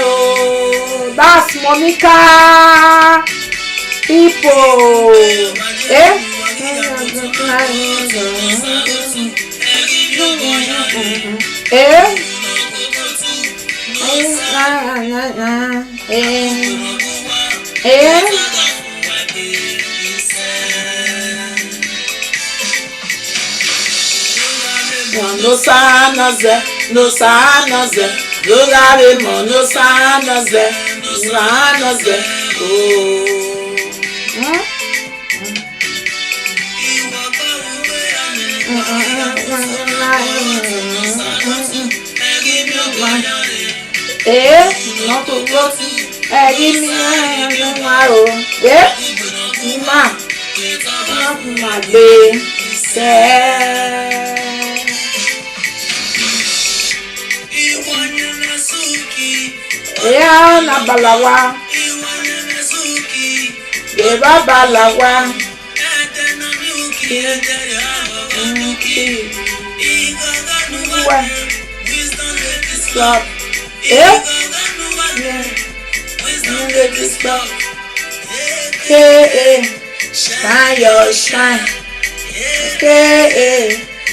Oh, that's Monica people. Eh? No sanaze, no sanaze, Lugare mo no sanaze, sanaze. Not to work. Give me tomorrow. Ma, not my baby. Na balawa. Beba balawa. Stop. Stop. Shine your shine.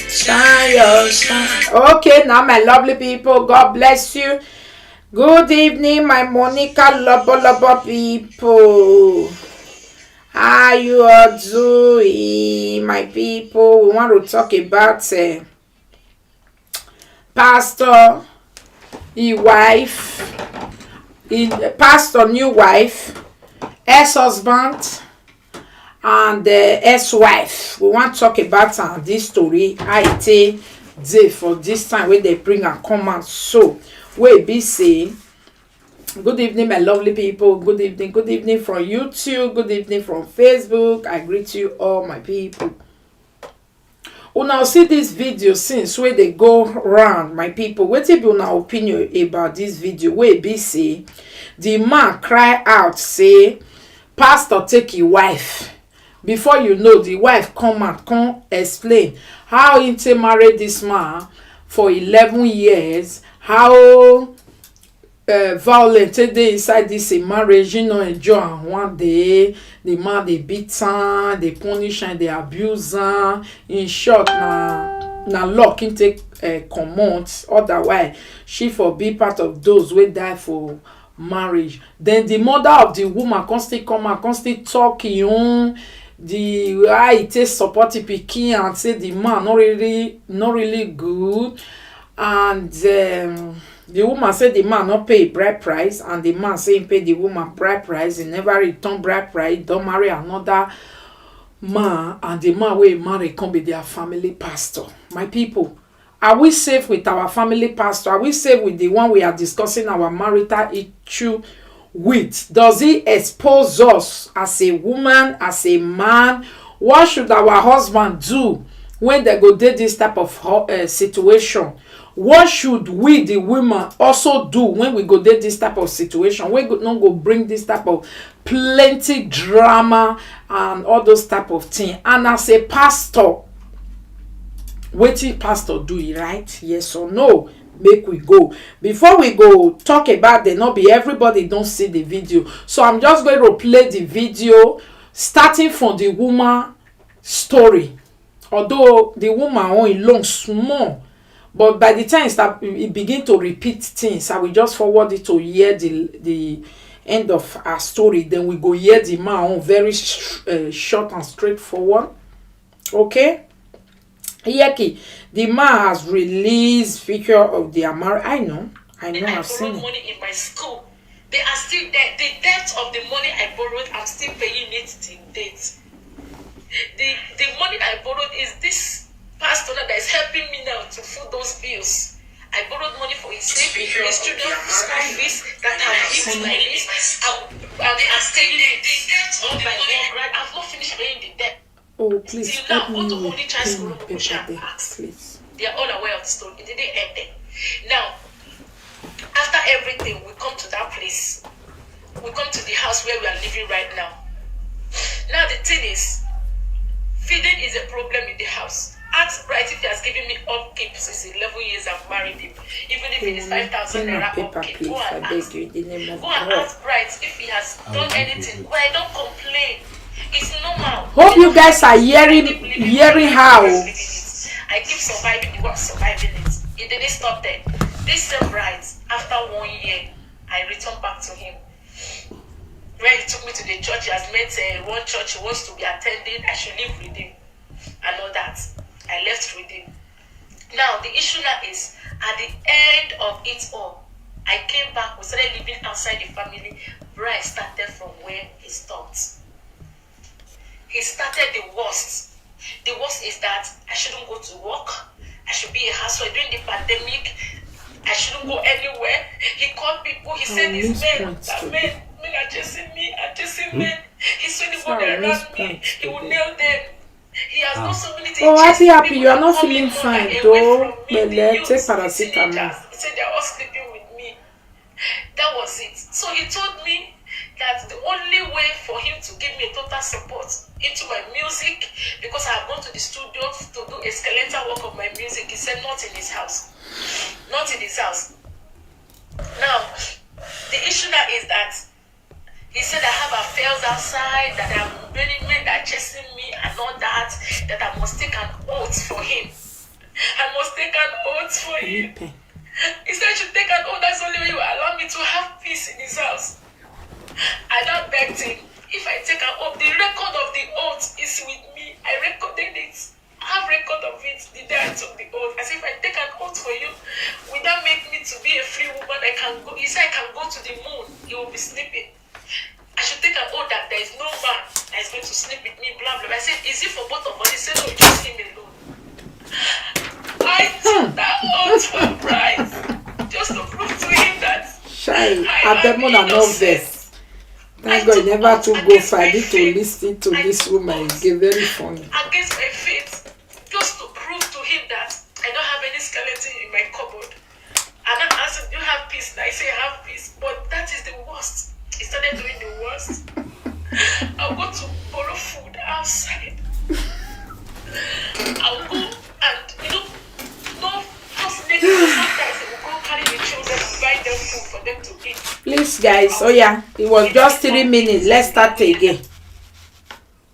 Shine your shine. Okay, now my lovely people, God bless you. Good evening, my Monica Lobo people. How you all doing, my people? We want to talk about pastor, his wife, pastor, new wife, ex-husband, and ex-wife. We want to talk about this story. How it day for this time when they bring and come out. So we be say, good evening, my lovely people. Good evening from YouTube. Good evening from Facebook. I greet you all, my people. Una see this video since where they go round, my people. What be una opinion about this video? Where be say the man cry out, say, pastor take your wife. Before you know, the wife come and come explain how he married this man for 11 years, how violent they inside this marriage, you know, enjoy one day the man they beat am, they punish and they abuse am. In short, na luck in take comot. Otherwise, she for be part of those wey die for marriage. Then the mother of the woman constantly come and constantly talk im own, the how it take support the pikin and say the man not really good, and the woman say the man not pay bride price, and the man say he pay the woman bride price. He never return bride price. He don't marry another man, and the man wey marry come be their family pastor. My people, are we safe with our family pastor? Are we safe with the one we are discussing our marital issue with? Does he expose us as a woman, as a man? What should our husband do when they go date this type of situation? What should we, the women, also do when we go date this type of situation? We not go bring this type of plenty drama and all those type of things. And as a pastor, wetin pastor do it right? Yes or no? Make we go. Before we go talk about the not be everybody don't see the video. So I'm just going to play the video starting from the woman story. Although the woman only long small, but by the time it begin to repeat things, I will just forward it to hear the end of our story. Then we go hear the man on very short and straightforward. Okay. Yeki, the man has released picture of their marriage. I know, I've seen it. Money in my school. They are still there. The debt of the money I borrowed, I'm still paying it till date. The money I borrowed is this pastor that is helping me now to foot those bills. I borrowed money for his saving, his student school fees that I give like this. I'm still the debt of my money. I've not finished paying the debt. Oh, please. Till now, go to Holy Child School of please. They are all aware of the story. It didn't end there. Now, after everything, we come to that place. We come to the house where we are living right now. Now, the thing is, feeding is a problem in the house. Ask Bright if he has given me upkeep since 11 years I've married him. Even if it is 5,000 Pen and naira paper, upkeep. please. Go I and beg ask. you, in the name of Go and God. ask Bright if he has done anything. But I don't complain. It's normal. Hope you guys are hearing how. I keep surviving the work, surviving it. It didn't stop there. This same Bright, after 1 year, I returned back to him. When he took me to the church, he has met one church he wants to be attending. I should live with him. And all that. I left with him. Now, the issue now is, at the end of it all, I came back, we started living outside the family, where I started from where he stopped. He started the worst. The worst is that I shouldn't go to work. I should be a housewife. During the pandemic, I shouldn't go anywhere. He called people, he said these men are chasing me, are chasing men. He's anybody around me, he will nail them. He has done so many things. Oh, happy, you are not feeling fine though. But take paracetamol. He said they are all sleeping with me. That was it. So he told me that the only way for him to give me a total support into my music, because I have gone to the studio to do a skeletal work of my music, he said not in his house. Not in his house. Now, the issue now is that he said I have affairs outside, that there are many men that are chasing me and all that I must take an oath for him. I must take an oath for him. He said I should take an oath, that's the only way he will allow me to have peace in his house. I now begged him, if I take an oath, the record of the oath is with me. I recorded it. I have record of it the day I took the oath. As if I take an oath for you, will that make me to be a free woman? I can go. He said I can go to the moon. He will be sleeping. I should take an oath that there is no man that is going to sleep with me, blah, blah. I said, is it for both of us? He said, no, just him alone. I took that oath for Bryce, just to prove to him that I am innocent. Thank God, never to go for me to listen to this woman. It's very funny. Against my faith, just to prove to him that I don't have any skeleton in my cupboard. And I asked him, do you have peace? And I say, I have peace. But that is the worst. He started doing the worst. I'll go to borrow food outside. I'll go and, no, just make it. Sometimes they will go carry the children and buy them food for them to eat. Please, guys. Oh, yeah. It was just 3 minutes. Let's start again.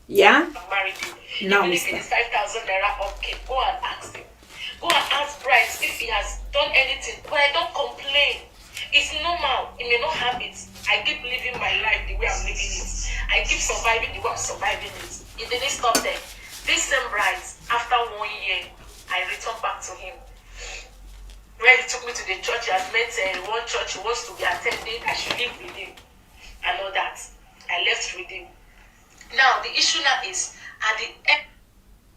Yeah? Now, if it is 5,000 naira upkeep, go and ask him. Go and ask Bryce if he has done anything. But I don't complain. It's normal. He may not have it. I keep living my life the way I'm living it. I keep surviving the way I'm surviving it. It didn't stop there. This same Bryce, after 1 year, I returned back to him. When he took me to the church, he has met one church he wants to be attending. I should live with him and all that. I left with him. Now, the issue now is, at the end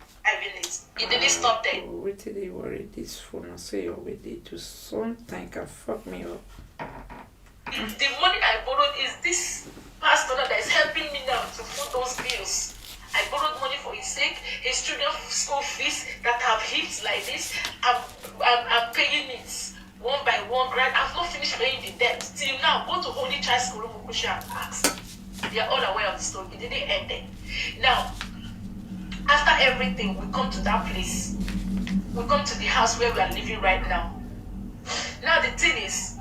of 5 minutes, it didn't stop there. Wait till they worry this phone. I say already to something can fuck me up. The money I borrowed is this pastor that is helping me now to put those bills. I borrowed money for his sake, his children's school fees that have hit like this. I'm paying it one by one. Right? I've not finished paying the debt. Till now, go to Holy Child School and ask. They are all aware of the story. It didn't end there. Now, after everything, we come to that place. We come to the house where we are living right now. Now the thing is,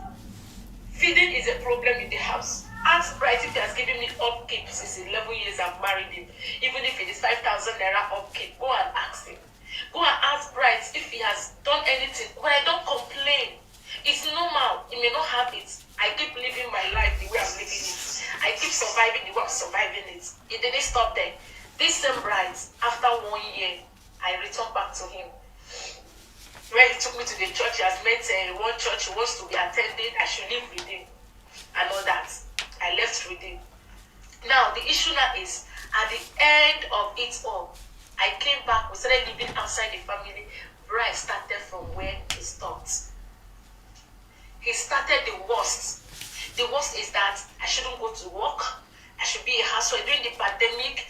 feeding is a problem in the house. Ask Bright if he has given me upkeep since 11 years I've married him. Even if it is 5,000 naira upkeep, go and ask him. Go and ask Bright if he has done anything. But I don't complain. It's normal. He may not have it. I keep living my life the way I'm living it. I keep surviving the way I'm surviving it. It didn't stop there. This same Bright, after 1 year, I returned back to him. When he took me to the church, he has met one church he wants to be attending. I should live with him and all that. I left with him. Now, the issue now is, at the end of it all, I came back, we started living outside the family, where I started from where he stopped. He started the worst. The worst is that I shouldn't go to work. I should be a housewife. During the pandemic,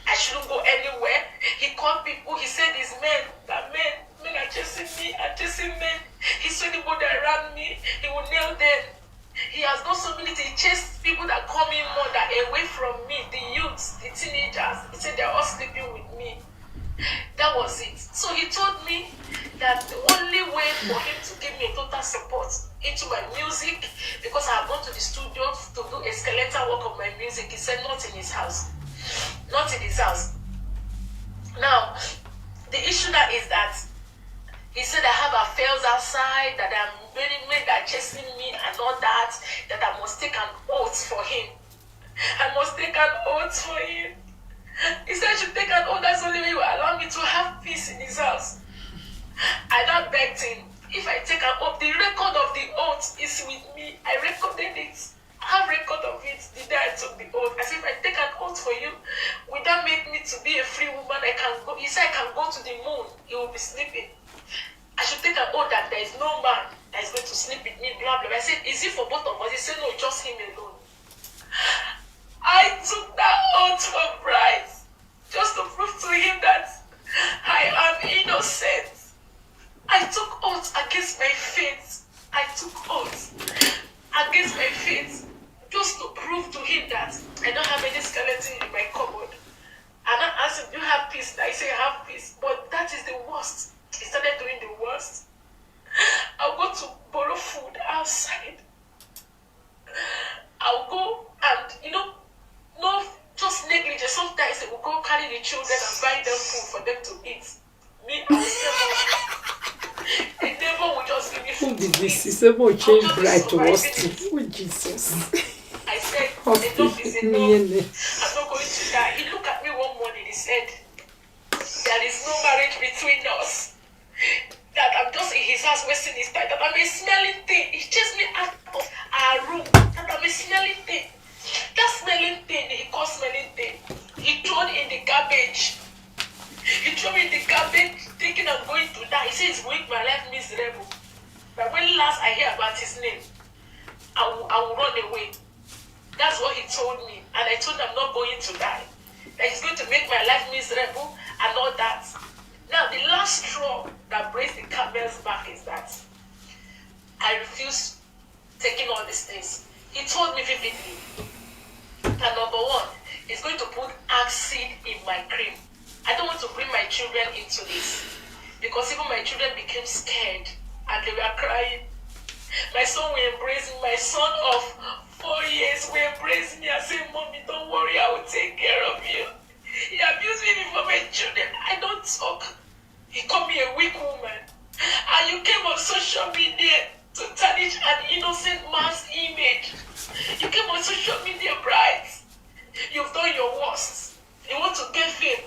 I shouldn't go anywhere. He called people, he said these men are chasing me, are chasing men. He saw anybody around me, he will nail them. He has done so many things. He chased people that come in more, that away from me, the youths, the teenagers. He said they're all sleeping with me. That was it. So So he told me that the only way for him to give me total support into my music, because I have gone to the studio to do a skeletal work of my music, he said not in his house. Not in his house. Now, the issue that is that he said I have affairs outside, that I'm many men that are chasing me and all that I must take an oath for him. I must take an oath for him. He said I should take an oath, that's the only way he will allow me to have peace in his house. I now begged him, if I take an oath, the record of the oath is with me. I recorded it. I have record of it the day I took the oath. I said, if I take an oath for you, will that make me to be a free woman? I can go. He said I can go to the moon. He will be sleeping. I should take an oath that there is no man that is going to sleep with me, blah, blah. I said, is it for both of us? He said, no, just him alone. I took that oath for Bryce, just to prove to him that I am innocent. I took oath against my faith. I took oath against my faith, just to prove to him that I don't have any skeleton in my cupboard. And I asked him, do you have peace? I say, I have peace. But that is the worst. He started doing the worst. I'll go to borrow food outside. I'll go and, no, just negligence. Sometimes they will go carry the children and buy them food for them to eat. Me, I will never. The neighbor will just give me food. Who did this? He said, "More change bright to us." Oh, Jesus. I said, enough is enough. I'm not going to die. He looked at me one morning. He said, there is no marriage between us. That I'm just in his house wasting his time. That I'm a smelling thing. He chased me out of our room. That I'm a smelling thing. That smelling thing, he called smelling thing. He threw it in the garbage. He threw me in the garbage thinking I'm going to die. He says he's making my life miserable. But when last I hear about his name, I will run away. That's what he told me. And I told him I'm not going to die. That he's going to make my life miserable and all that. Now, the last straw that breaks the camel's back is that I refuse taking all these things. He told me vividly that number one, he's going to put acid in my cream. I don't want to bring my children into this, because even my children became scared and they were crying. My son will embrace me. My son of 4 years will embrace me and say, "Mommy, don't worry, I will take care of you." He abused me before my children. I don't talk. He called me a weak woman. And you came on social media to tarnish an innocent man's image. You came on social media, bright. You've done your worst. You want to get fame.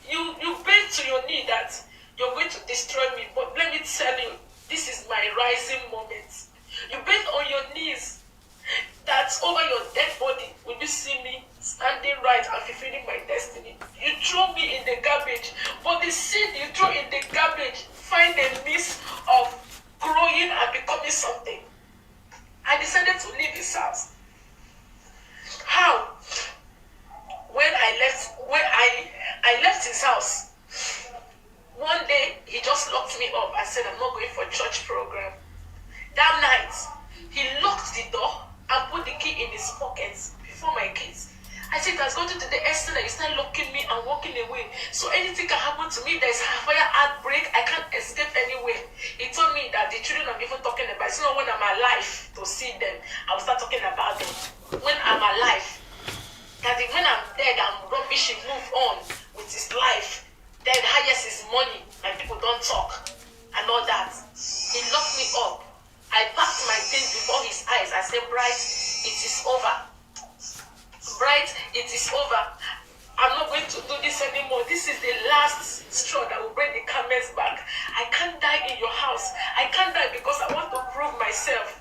You bend to your knee that you're going to destroy me. But let me tell you, this is my rising moment. You bend on your knees that over your dead body will you see me standing right and fulfilling my destiny. You throw me in the garbage, but the seed you throw in the garbage find a means of growing and becoming something. I decided to leave his house. How? When I left his house, one day he just locked me up and said, "I'm not going for a church program." That night, he locked the door and put the key in his pockets before my kids. I said, "That's going to the extent that you start locking me and walking away. So anything can happen to me. There's fire outbreak. I can't escape anywhere." He told me that the children I'm even talking about, it's not when I'm alive to see them, I will start talking about them. When I'm alive, that when I'm dead, I'm rubbish, he move on with his life. Then highest is money and people don't talk and all that. He locked me up. I packed my things before his eyes. I said, "Bright, it is over. Bright, it is over. I'm not going to do this anymore. This is the last straw that will break the camel's back. I can't die in your house. I can't die because I want to prove myself.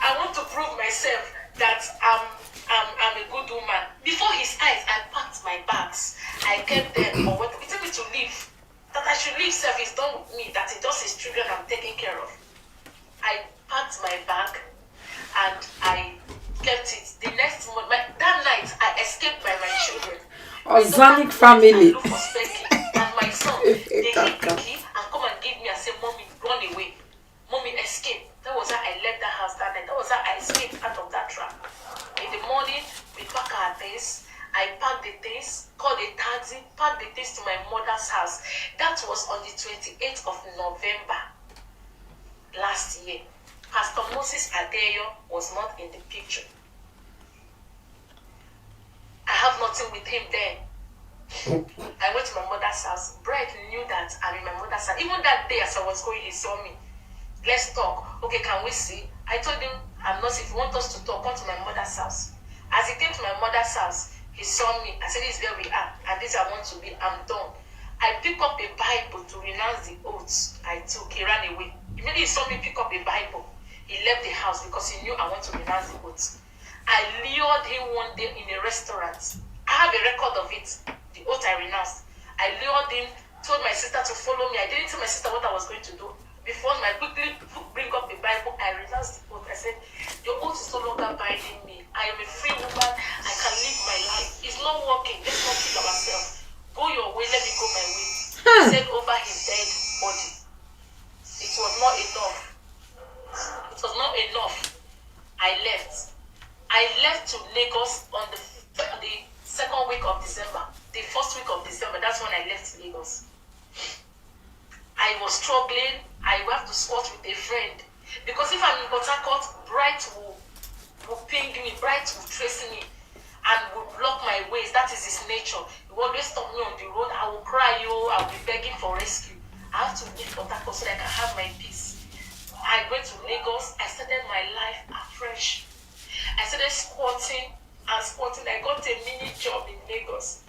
I want to prove myself that I'm a good woman." Before his eyes, I packed my bags. I kept them for what he told me to leave. That I should leave self is done with me. That it's just his children I'm taking care of. I packed my bag and I kept it. The next morning, that night, I escaped by my children. Organic family. I look for Specky and my son. They hit the key and come and give me and say, "Mommy, run away. Mommy, escape." That was how I left the house that night. That was how I escaped out of that trap. In the morning, we pack our things. I packed the things, called a taxi, packed the things to my mother's house. November last year. Pastor Moses Adeyo was not in the picture. I have nothing with him then. I went to my mother's house. Brett knew that I'm in my mother's house. Even that day as I was going, he saw me. Let's talk. Okay, can we see? I told him, I'm not, if you want us to talk, come to my mother's house. As he came to my mother's house, he saw me. I said, this is where we are, and this I want to be. I'm done. I picked up a Bible to renounce the oaths I took. He ran away. Immediately he saw me pick up a Bible. He left the house because he knew I want to renounce the oaths. I lured him one day in a restaurant. I have a record of it. The oath I renounced. I lured him, told my sister to follow me. I didn't tell my sister what I was going to do. Before I quickly bring up the Bible, I renounced the oath. I said, your oath is no longer binding me. I am a free woman. I can live my life. It's not working. Let's not kill ourselves. Go your way, let me go my way. He said over his dead body. It was not enough. It was not enough. I left. I left to Lagos on the second week of December. The first week of December, that's when I left Lagos. I was struggling. I have to squat with a friend. Because if I'm in Port Harcourt, Bright will ping me, Bright will trace me and will block my ways. That is his nature. He will always stop me on the road. I will cry, I will be begging for rescue. I have to leave Port Harcourt so that I can have my peace. I went to Lagos. I started my life afresh. I started squatting and squatting. I got a mini job in Lagos.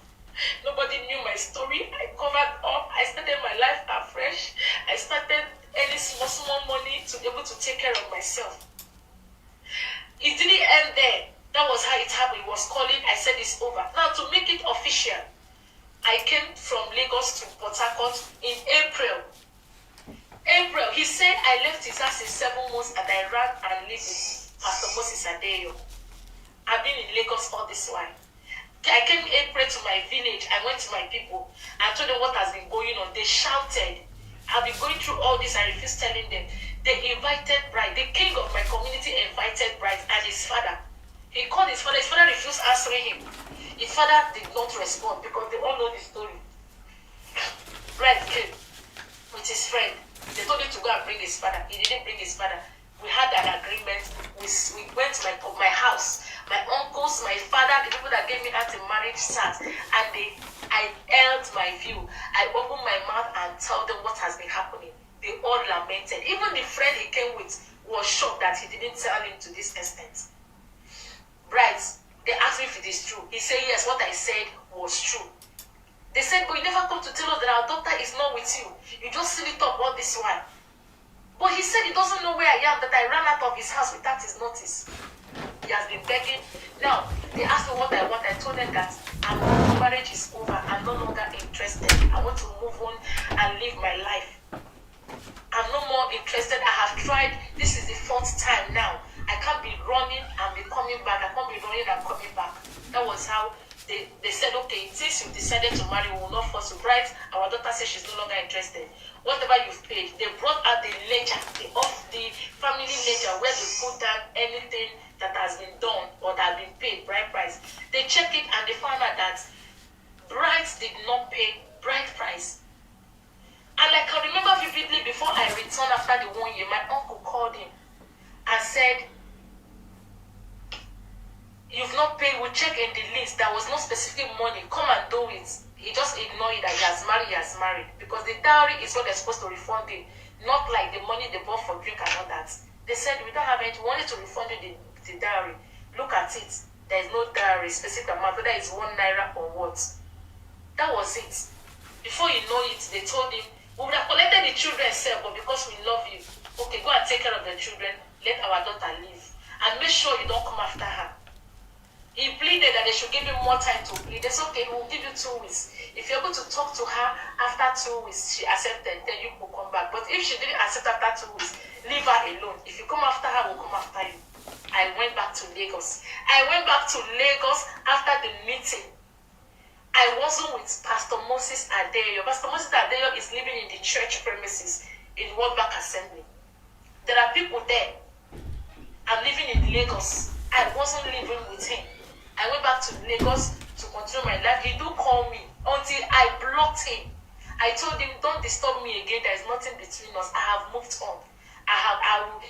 Nobody knew my story. I covered up. I started my life afresh. I started earning small money to be able to take care of myself. It didn't end there. That was how it happened. It was calling. I said it's over. Now to make it official, I came from Lagos to Port Harcourt in April. He said I left his house in 7 months and I ran and lived with Pastor Moses Adeyo. I've been in Lagos all this while. I came in April to my village. I went to my people and told them what has been going on. They shouted. I've been going through all this. I refused telling them. They invited Bright. The king of my community invited Bright and his father. He called his father. His father refused answering him. His father did not respond because they all know the story. Bright came with his friend. They told him to go and bring his father. He didn't bring his father. We had an agreement. We went to my house. My uncles, my father, the people that gave me anti-marriage sat, and I held my view. I opened my mouth and told them what has been happening. They all lamented. Even the friend he came with was shocked that he didn't tell him to this extent. Bright, they asked me if it is true. He said yes, what I said was true. They said, but you never come to tell us that our doctor is not with you. You just seal it up all this while. But he said he doesn't know where I am, that I ran out of his house without his notice. He has been begging. Now, they asked me what I want. I told them that marriage is over. I'm no longer interested. I want to move on and live my life. I'm no more interested. I have tried. This is the 4th time now. I can't be running and be coming back. I can't be running and coming back. That was how they said, okay, since you decided to marry, we will not force you. Bright, our daughter says she's no longer interested. Whatever you've paid, they brought out the ledger, the family ledger, where they put down anything that has been done or that has been paid, bride price. They checked it and they found out that Bright did not pay bride price. And like I remember vividly, before I returned after the 1 year, my uncle called him and said, you've not paid, we'll check in the list. There was no specific money. Come and do it. He just ignored it that he has married. Because the dowry is what they're supposed to refund him. Not like the money they bought for drink and all that. They said, we don't have any, we wanted to refund you the dowry. Look at it. There is no dowry, specific amount, whether it's 1 naira or what. That was it. Before you know it, they told him, we would have collected the children self, but because we love you, okay, go and take care of the children, let our daughter live. And make sure you don't come after her. He pleaded that they should give him more time to plead. They said, okay, we'll give you 2 weeks. If you're able to talk to her after 2 weeks, she accepted, then you will come back. But if she didn't accept after 2 weeks, leave her alone. If you come after her, we'll come after you. I went back to Lagos. After the meeting. I wasn't with Pastor Moses Adeyo. Pastor Moses Adeyo is living in the church premises in World Bank Assembly. There are people there. I'm living in Lagos. I wasn't living with him. I went back to Lagos to continue my life. He do call me until I blocked him. I told him, don't disturb me again. There is nothing between us. I have moved on.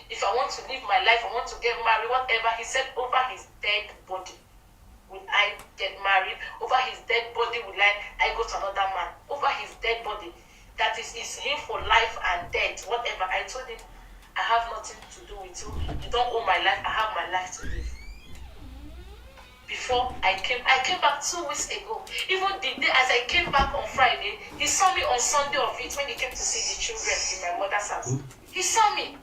If I want to live my life, I want to get married, whatever. He said, over his dead body will I get married. Over his dead body will I go to another man. Over his dead body. That is him for life and death, whatever. I told him, I have nothing to do with you. You don't own my life. I have my life to live. Before I came back 2 weeks ago. Even the day as I came back on Friday, he saw me on Sunday of it when he came to see the children in my mother's house. He saw me.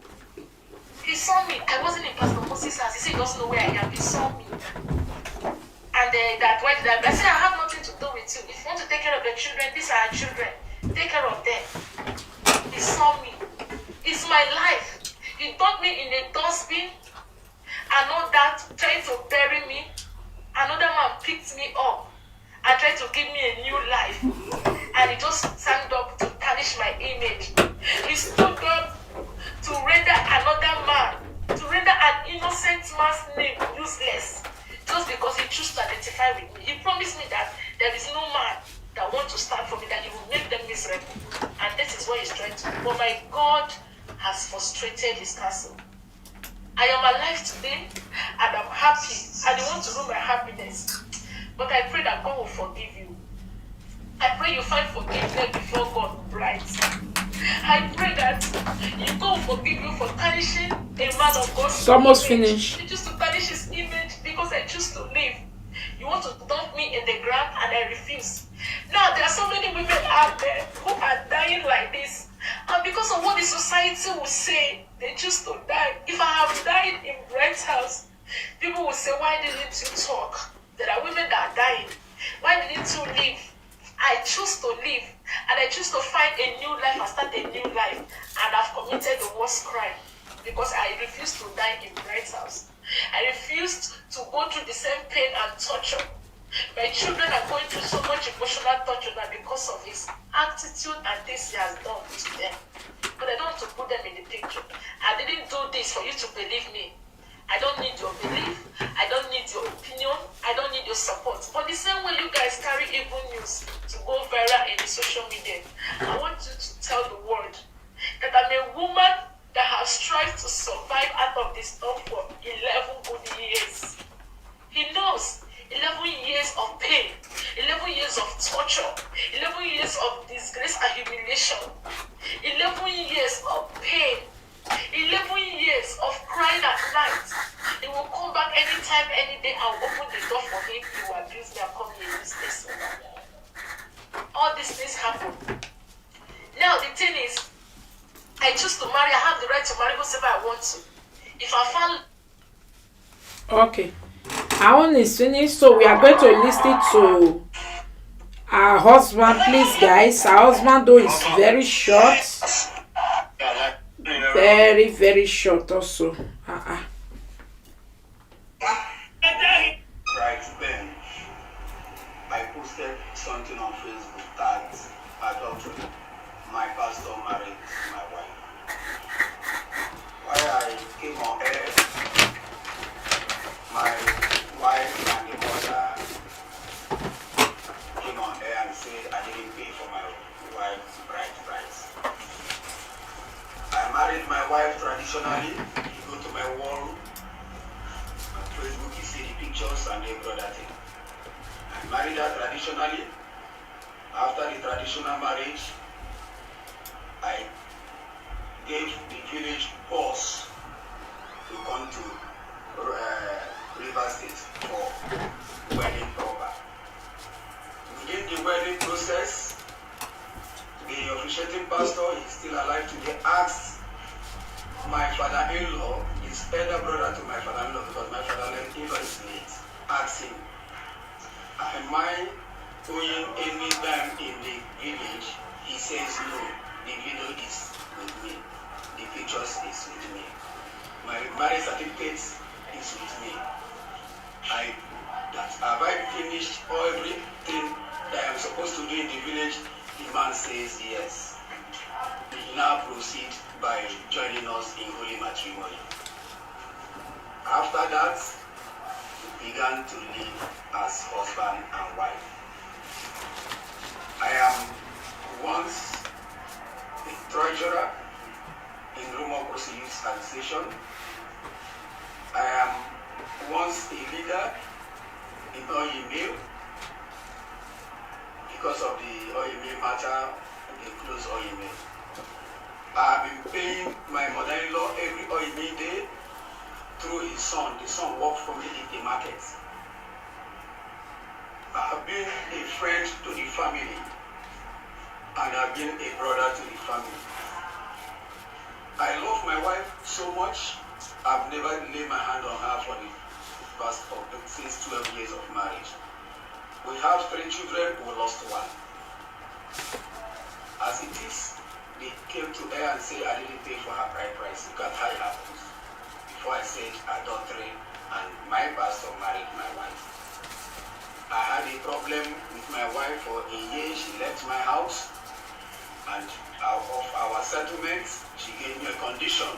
I wasn't in Pastor Moses' house. He said he doesn't know where I am. He saw me. And that why did I said, I have nothing to do with you. If you want to take care of the children, these are our children. Take care of them. He saw me. It's my life. He dumped me in a dustbin. And all that, trying to bury me. Another man picked me up and tried to give me a new life. And he just stand up to tarnish my image. He stood up to render another man, to render an innocent man's name useless. Just because he chose to identify with me. He promised me that there is no man that wants to stand for me, that he will make them miserable. And this is what he's trying to do. But my God has frustrated his counsel. I am alive today and I'm happy, and he wants to know my happiness. But I pray that God will forgive you. I pray you find forgiveness before God writes. I pray that God will forgive you for tarnishing a man of God. It's almost finished. You choose to tarnish his image because I choose to live. You want to dump me in the ground and I refuse. Now there are so many women out there who are dying like this. And because of what the society will say, they choose to die. If I have died in Brent's house, people will say, why didn't you talk? There are women that are dying. Why didn't you live? I choose to live. And I choose to find a new life and start a new life. And I've committed the worst crime. Because I refused to die in Brent's house. I refused to go through the same pain and torture. My children are going through so much emotional torture now because of his attitude and things he has done to them. But I don't want to put them in the picture. I didn't do this for you to believe me. I don't need your belief. I don't need your opinion. I don't need your support. But the same way you guys carry evil news to go viral in the social media, I want you to tell the world that I'm a woman that has strived to survive out of this stuff for 11 good years. He knows. 11 years of pain, 11 years of torture, 11 years of disgrace and humiliation, 11 years of pain, 11 years of crying at night. He will come back anytime, any day. I'll open the door for him. He will abuse me and call me a useless woman. All these things happen. Now the thing is, I choose to marry. I have the right to marry whoever I want to. If I found... Okay. Our own is finished, so we are going to listen to our husband. Please, guys, our husband though is very short, very, very short also. Right then, I posted something on Facebook that adultery, my pastor married my wife. While I came on air, my wife and the mother came on air and said I didn't pay for my wife's bride price. I married my wife traditionally. You go to my wall on Facebook, you see the pictures and every other thing. I married her traditionally. After the traditional marriage, I gave the village boss to come to River State for wedding proper. Within the wedding process, the officiating pastor is still alive today. Asked my father-in-law, his elder brother to my father-in-law, because my father-in-law is late, asked him, am I going any time in the village? He says no, the video is with me, the pictures is with me, my marriage certificate is with me. Have I finished everything that I'm supposed to do in the village? The man says yes. We now proceed by joining us in holy matrimony. After that, we began to live as husband and wife. I am once a treasurer in Democracy Youth Association. I am once a leader in OEMA because of the OEMA matter, the close OEMA. I have been paying my mother-in-law every OEMA day through his son. The son works for me in the market. I have been a friend to the family and I've been a brother to the family. I love my wife so much. I've never laid my hand on her for the past since 12 years of marriage. We have 3 children, we lost 1. As it is, they came to her and said I didn't pay for her bride price. Look at how it happens. Before I said adultery and my pastor married my wife. I had a problem with my wife for a year. She left my house and out of our settlement, she gave me a condition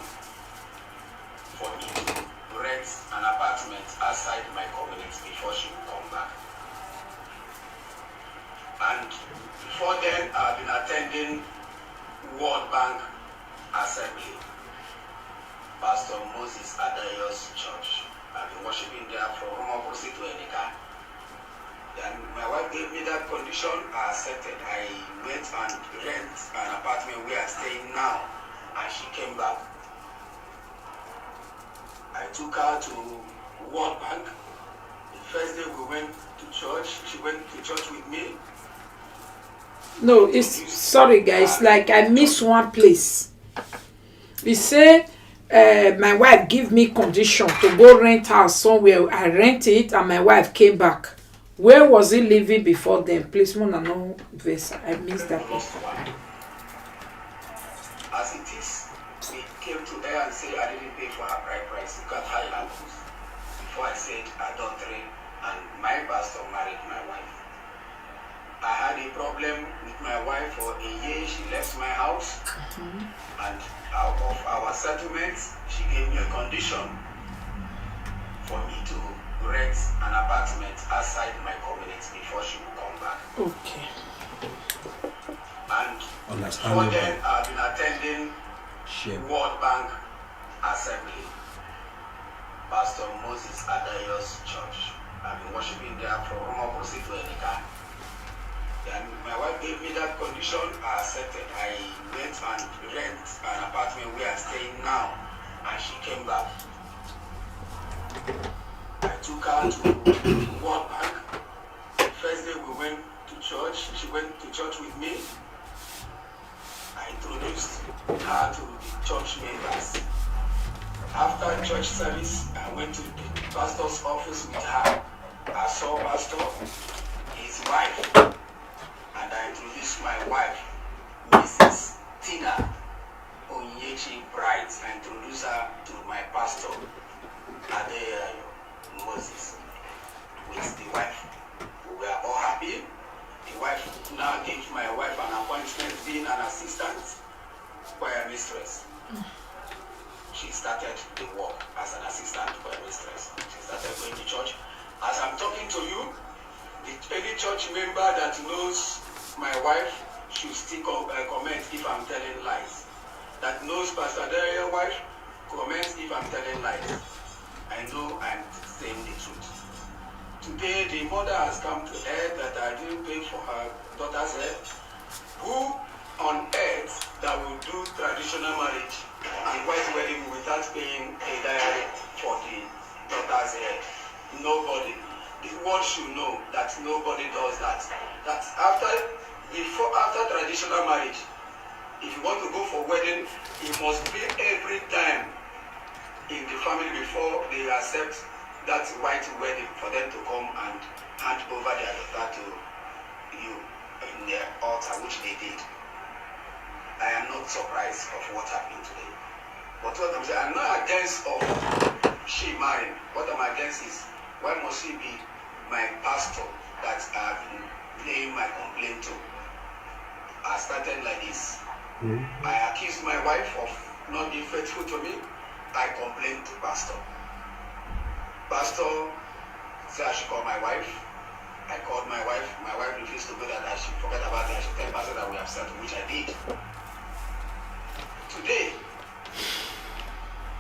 for me to rent an apartment outside my community before she would come back. And before then, I've been attending World Bank Assembly, Pastor Moses Adayo's church. I've been worshiping there from Democracy to Enika. And my wife gave me that condition, I accepted. I went and rent an apartment where I'm staying now, and she came back. I took her to World Bank. The first day we went to church, she went to church with me. No, it's sorry guys, like I missed one place. He said my wife give me condition to go rent house somewhere. I rent it and my wife came back. Where was he living before then? Please, Mona, no verse. I missed that part. As it is, we came to her and said I didn't pay for her bride price. Look at how it happens. Before I said adultery and my pastor married my wife. I had a problem with my wife for a year. She left my house and out of our settlement, she gave me a condition for me to rent an apartment outside my community before she would come back. Okay. And before then, I've been attending World Bank Assembly, Pastor Moses Adayo's church. I've been worshiping there from Democracy to Enika. And my wife gave me that condition, I accepted. I went and rent an apartment where I'm staying now, and she came back. I took her to World Bank. The first day we went to church, she went to church with me. I introduced her to the church members. After church service, I went to the pastor's office with her. I saw pastor, his wife, and I introduced my wife, Mrs. Tina Onyechi Bright. I introduced her to my pastor, Ade Moses, with the wife. We were all happy. The wife now gave my wife an appointment being an assistant choir mistress. She started the work as an assistant choir mistress. She started going to church. As I'm talking to you, any church member that knows my wife should still comment if I'm telling lies. That knows Pastor Daria's wife, comment if I'm telling lies. I know I'm saying the truth. Today, the mother has come to earth that I didn't pay for her daughter's hair. Who on earth that will do traditional marriage and white wedding without paying a diary for the daughter's hair? Nobody. The world should know that nobody does that. That after traditional marriage, if you want to go for wedding, you must pay every time in the family before they accept that white wedding for them to come and hand over their daughter to you in their altar, which they did. I am not surprised of what happened today. But what I'm saying, I'm not against of she marrying. What I'm against is, why must she be my pastor that I've been paying my complaint to? I started like this. I accused my wife of not being faithful to me. I complained to pastor. Pastor said I should call my wife. I called my wife. My wife refused to do that. I should forget about it. I should tell the pastor that we have settled, which I did. Today,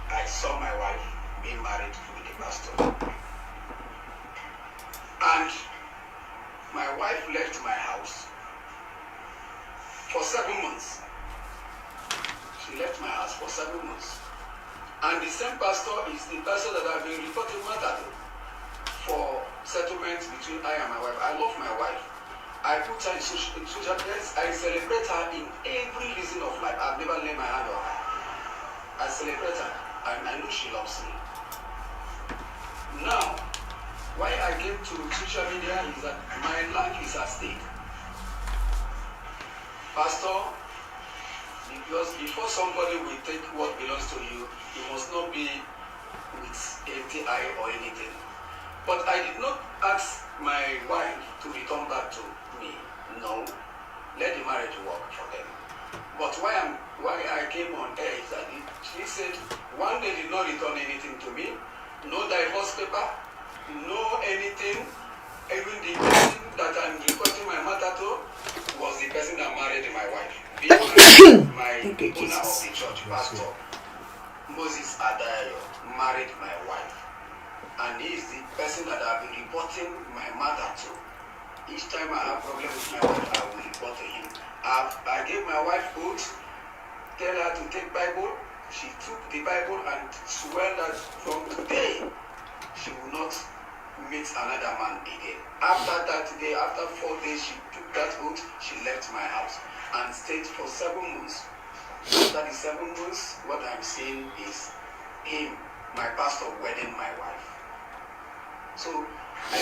I saw my wife being married to the pastor. And my wife left my house for 7 months. She left my house for 7 months. And the same pastor is the pastor that I've been reporting matter to for settlements between I and my wife. I love my wife. I put her in social media. I celebrate her in every reason of life. I've never laid my hand on her. I celebrate her, and I know she loves me. Now, why I came to social media is that my life is at stake. Pastor, because before somebody will take what belongs to you, you must not be with empty eye or anything. But I did not ask my wife to return back to me. No, let the marriage work for them. But why I came on air is that she said, one, they did not return anything to me, no divorce paper, no anything. Even the person that I'm reporting my matter to was the person that married my wife. My owner of the church, Pastor Moses Adayo, married my wife. And he is the person that I've been reporting my matter to. Each time I have problem with my wife, I will report to him. I gave my wife oath, tell her to take Bible. She took the Bible and swear that from today, she will not meet another man again. After that day, after 4 days, she took that oath, she left my house and stayed for 7 months. After the 7 months, what I'm seeing is him, my pastor, wedding my wife. So I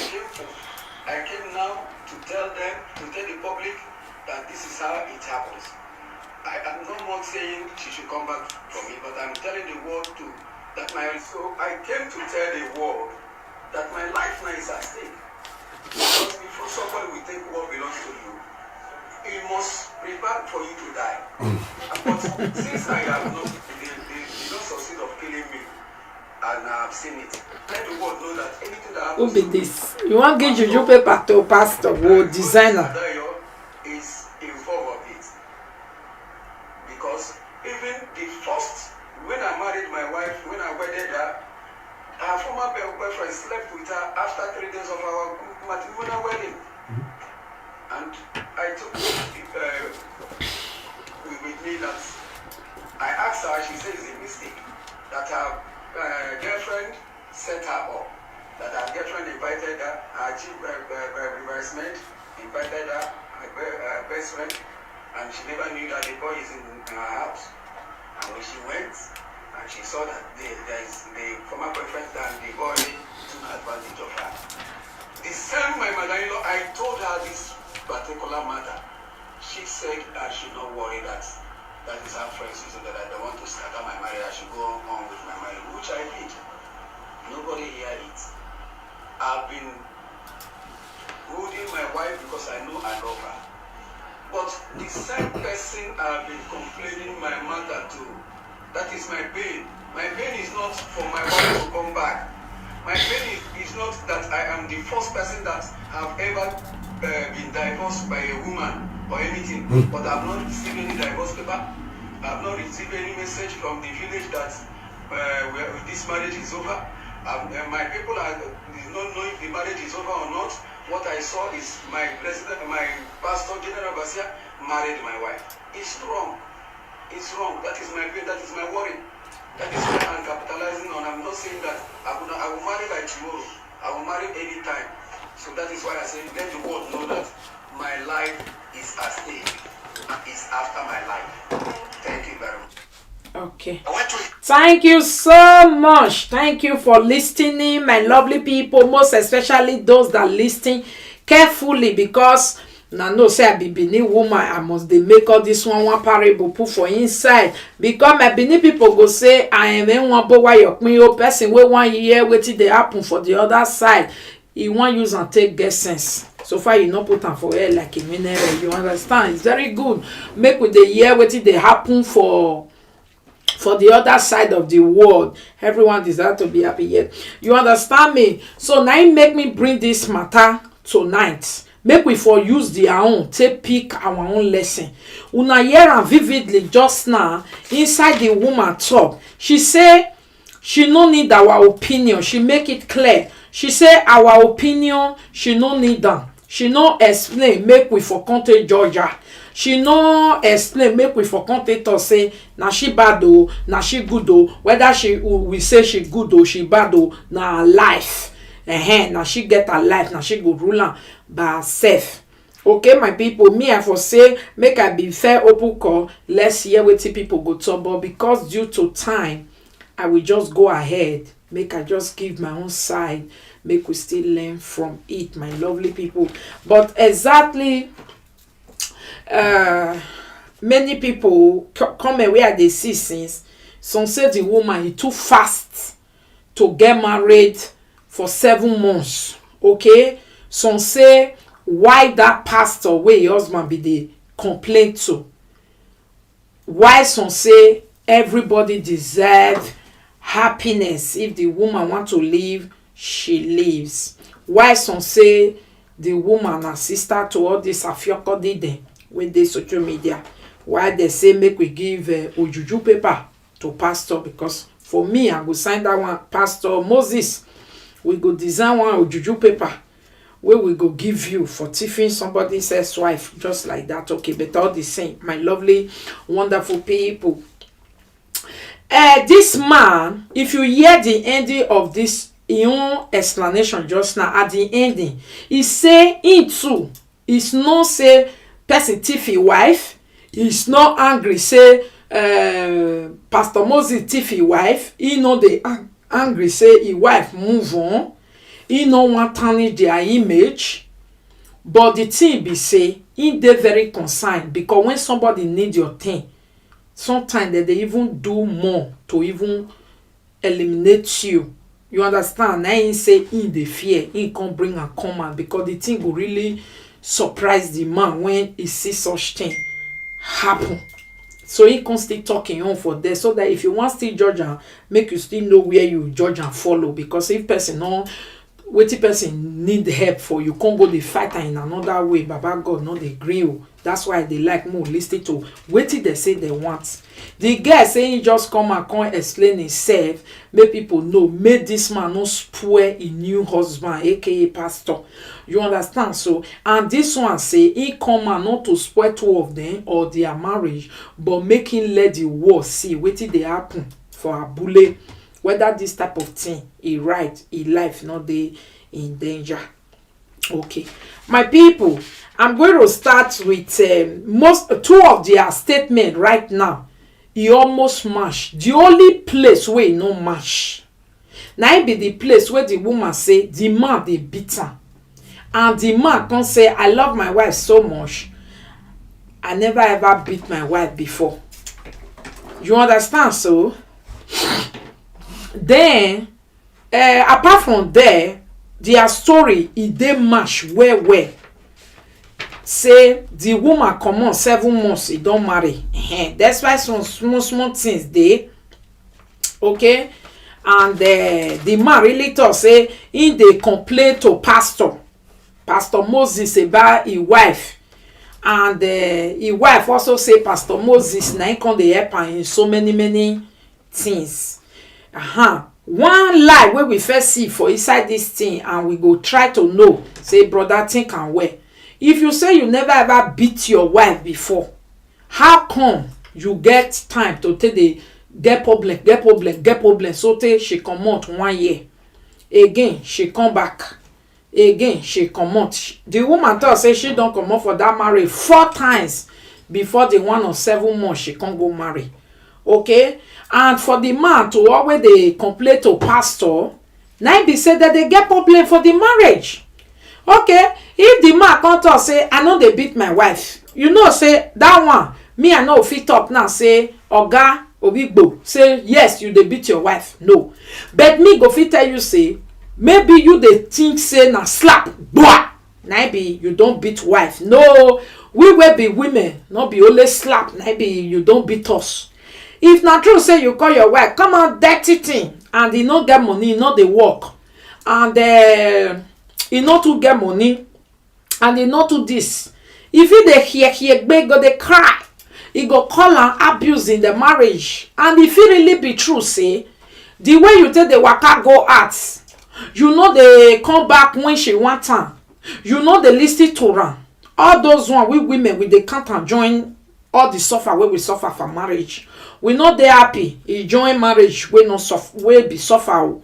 came now to tell them, to tell the public that this is how it happens. I am no more saying she should come back from me, but I'm telling the world too that so I came to tell the world that my life now is at stake. Because before somebody will take what belongs to you, he must prepare for you to die. But since I have not, they don't succeed of killing me, and I have seen it. Let the world know that anything that happens. Who be this? You want to get juju paper to pastor or designer? Is involved of it. Because even the first, when I married my wife, when I wedded her, her former boyfriend slept with her after 3 days of our matrimonial wedding. And I took with me that I asked her, she said it's a mistake, that her girlfriend set her up, that her girlfriend invited her, her chief embarrassment invited her, her best friend, and she never knew that the boy is in her house. And when she went, and she saw that the former boyfriend and the boy took advantage of her. The same my mother-in-law, I told her this particular matter. She said I should not worry, that is her friends, so that I don't want to scatter my marriage, I should go on with my marriage, which I did. Nobody hear it. I've been holding my wife because I know I love her. But the same person I've been complaining my mother to, that is my pain. My pain is not for my wife to come back. My pain is not that I am the first person that have ever been divorced by a woman or anything, but I've not received any divorce paper. I've not received any message from the village that this marriage is over. My people do not know if the marriage is over or not. What I saw is my president, my pastor, General Basia, married my wife. It's wrong. It's wrong. That is my pain. That is my worry. That is what I'm capitalizing on. I'm not saying that I will marry by tomorrow. I will marry any time. So that is why I say let the world know that my life is at stake. It's after my life. Thank you very much. Okay. Thank you so much. Thank you for listening, my lovely people, most especially those that listen carefully, because now no say I be Benin woman, I must they make all this one parable put for inside, because my Benin people go say I am in one but why your person we 1 year waiting they happen for the other side. You want use and take get sense. So far you not put on for air like a mineral. You understand? It's very good. Make with the year waiting they happen for the other side of the world. Everyone deserves to be happy yet. You understand me? So now it make me bring this matter tonight. Make we for use their own, take pick our own lesson. Una hear am vividly just now inside the woman talk. She say she no need our opinion. She make it clear. She say our opinion, she no need them. She no explain, make we for country Georgia. She no explain, make we for country to say na she bad o, na she good o. Whether we say she good o, she bad o, na her life. Now she get her life, now she go rule am by herself. Okay, my people, me I for say make I be fair, open call. Let's hear wetin people go talk, but because due to time, I will just go ahead. Make I just give my own side. Make we still learn from it, my lovely people. But exactly, many people come away at the see since. Some say the woman is too fast to get married for 7 months. Okay, some say why that pastor wey your husband be dey complain to. Why some say everybody deserve happiness. If the woman want to leave, she leaves. Why some say the woman na sister to all this afiokodi dem wey dey social media. Why they say make we give ojuju paper to pastor, because for me I go sign that one. Pastor Moses, we go design one ojuju paper wey we go give you for tiffing somebody's ex-wife, just like that. Okay, but all the same, my lovely wonderful people, this man, if you hear the ending of this own explanation just now, at the ending he say him too is not say person thief his wife. He's not angry say Pastor Moses thief his wife. He no dey angry say his wife move on. He no want tarnish their image. But the thing be say he dey very concerned, because when somebody need your thing, sometimes they even do more to even eliminate you. You understand? Now he say he dey fear, he can't bring a comment, because the thing will really surprise the man when he see such thing happen. So he can still talking on for there, so that if you want still judge am, make you still know where you judge and follow. Because if person no wetin person need help for, you can't go dey fight in another way. Baba God no dey gree o. That's why they like more listen to wetin they say they want. The guy say he just come and come explain himself, make people know, make this man no spoil a new husband, aka pastor. You understand? So, and this one say he come and not to spoil two of them or their marriage, but make him let the world see wetin dey happen for Abule, whether this type of thing he right, he life not dey in danger. Okay, my people, I'm going to start with two of their statement right now. He almost match. The only place where he no match, now it be the place where the woman say the man dey beat her, and the man can say I love my wife so much, I never ever beat my wife before. You understand? So then apart from there, their story e dey match well. Say the woman come on 7 months, he don't marry. That's why some small things dey. Okay, and the man really talk say he dey complain to Pastor Moses about his wife, and his wife also say Pastor Moses na him come dey help am in so many things. One lie wey we first see for inside this thing, and we go try to know, say brother think am well. If you say you never ever beat your wife before, how come you get time to take the get problem so tey she comot 1 year again, she come back again, she comot. The woman talk say she don comot for that marriage 4 times before the one of 7 months she can't go marry. Okay, and for the man to always dey complain to pastor, now be say that they get problem for the marriage. Okay, if the man come talk say I no dey beat my wife, you know say that one me I no fit talk now say oga obigbo say yes you dey beat your wife, no. But me go fit tell you say maybe you dey think say na slap gboah na be you don beat wife. No, we wey be women no be only slap na be you don beat us. If na true say you call your wife come on dirty thing, and e no get money, e no dey work, and e no too get money, and they not do this. If you dey hear go dey cry, he go call am abuse in the marriage. And if it really be true, say the way you take the waka go out, you know they come back when she want am, you know they listen to am. All those one we women with the count and join all the suffer where we suffer for marriage. We know they happy. He join marriage we no suffer, we be suffer.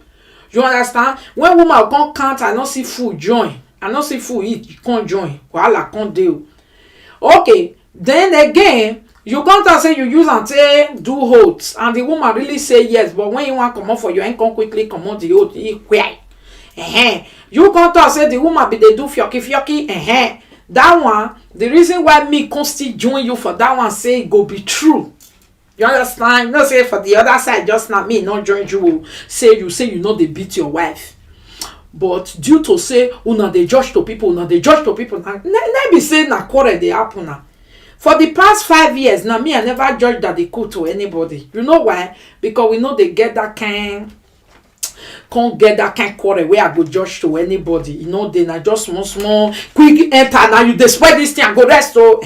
You understand? When woman come count, I not see food join. I not see food eat, you can't join. Wahala can't deal. Okay, then again, you come to say you use and say do holds, and the woman really say yes, but when you want come out for your income quickly, come out the hold, you quiet. You come to say the woman be they do fioki. That one, the reason why me can still join you for that one say it go be true. You understand? No say for the other side, just not me, not join you. Say you know they beat your wife. But due to say una dey judge to people, na be say na quarrel dey happen na. For the past 5 years, now me I never judge that they could to anybody. You know why? Because we know they get that kind, can't get that kind quarrel where I go judge to anybody. You know, they na just small quick enter now you destroy this thing and go rest. So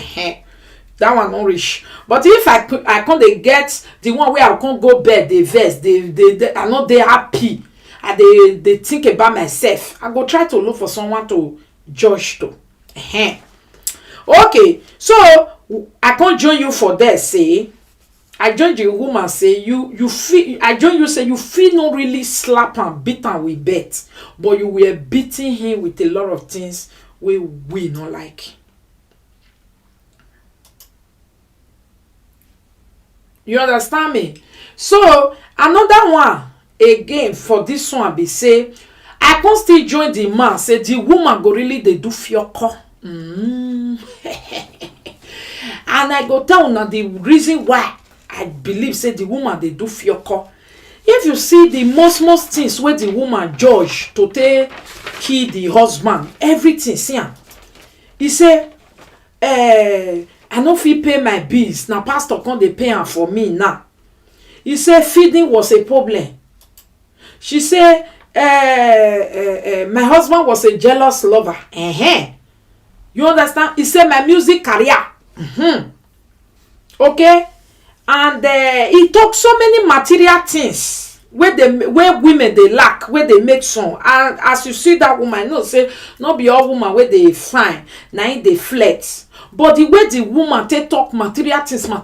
that one not rich. But if I can't they get the one where I can't go bed, they vex, they I know they happy. And they think about myself. I go try to look for someone to judge to. Okay, so I can't join you for that. Say I join the woman. Say you feel. I join you. Say you feel not really slap and beat him with bet, but you were beating him with a lot of things we not like. You understand me? So another one. Again, for this one, be say, I can still join the man. Say the woman go really they do fioko. And I go tell now the reason why I believe say the woman they do fioko. If you see the most things where the woman judge to take kill the husband, everything see am. He say, I no fit pay my bills. Now pastor can't they pay am for me now. He say feeding was a problem. She said, my husband was a jealous lover. You understand? He said, my music career. Okay? And he talk so many material things where women they lack, where they make song. And as you see that woman, no say, not be all woman where they fine, now they flex. But the way the woman they talk material things,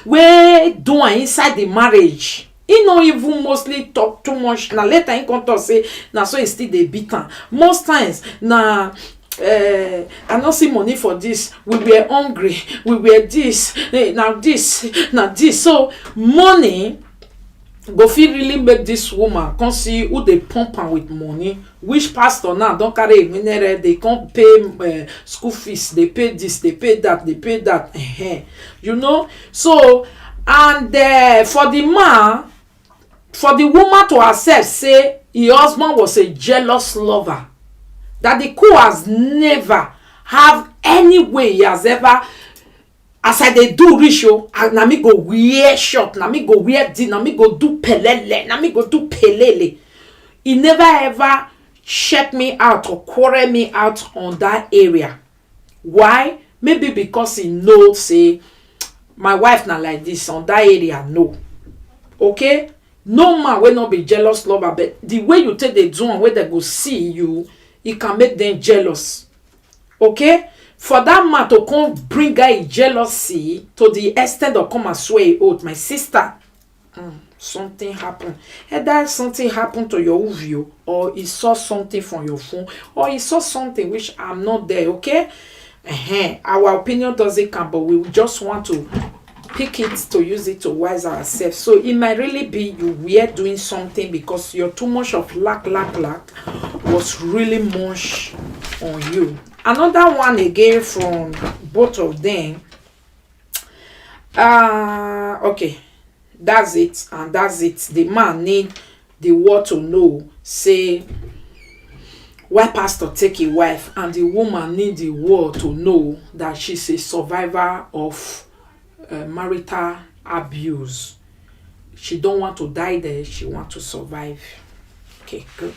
where doing inside the marriage, he no even mostly talk too much. Now later he come to say, now so he still they beat am. Most times now I not see money for this. We were hungry. We were this. Now this. So money go fit really make this woman come see who they pump am with money. Which pastor now don't carry a minute, they can't pay school fees, they pay this, they pay that. You know? So, and for the man, for the woman to accept, say, her husband was a jealous lover, that the coup has never have any way he has ever, as I they do ratio, na me go wear short, na me go wear this, na me go do pelele, na me go do pelele. He never ever check me out or quarrel me out on that area. Why? Maybe because he knows, say, my wife not like this on that area. No. Okay? No man will not be jealous lover, but the way you take the zone where they go see you, it can make them jealous. Okay? For that man to come bring guy jealousy to the extent of come and swear out, my sister, something happened. Either something happened to your view, or he saw something from your phone, or he saw something which I'm not there. Okay? Our opinion doesn't count, but we just want to pick it to use it to wise ourselves. So it might really be you were doing something because you're too much of lack was really much on you. Another one again from both of them. Okay, that's it, and that's it. The man need the world to know, say, why pastor take a wife, and the woman need the world to know that she's a survivor of marital abuse. She don't want to die there, she want to survive. Okay, good.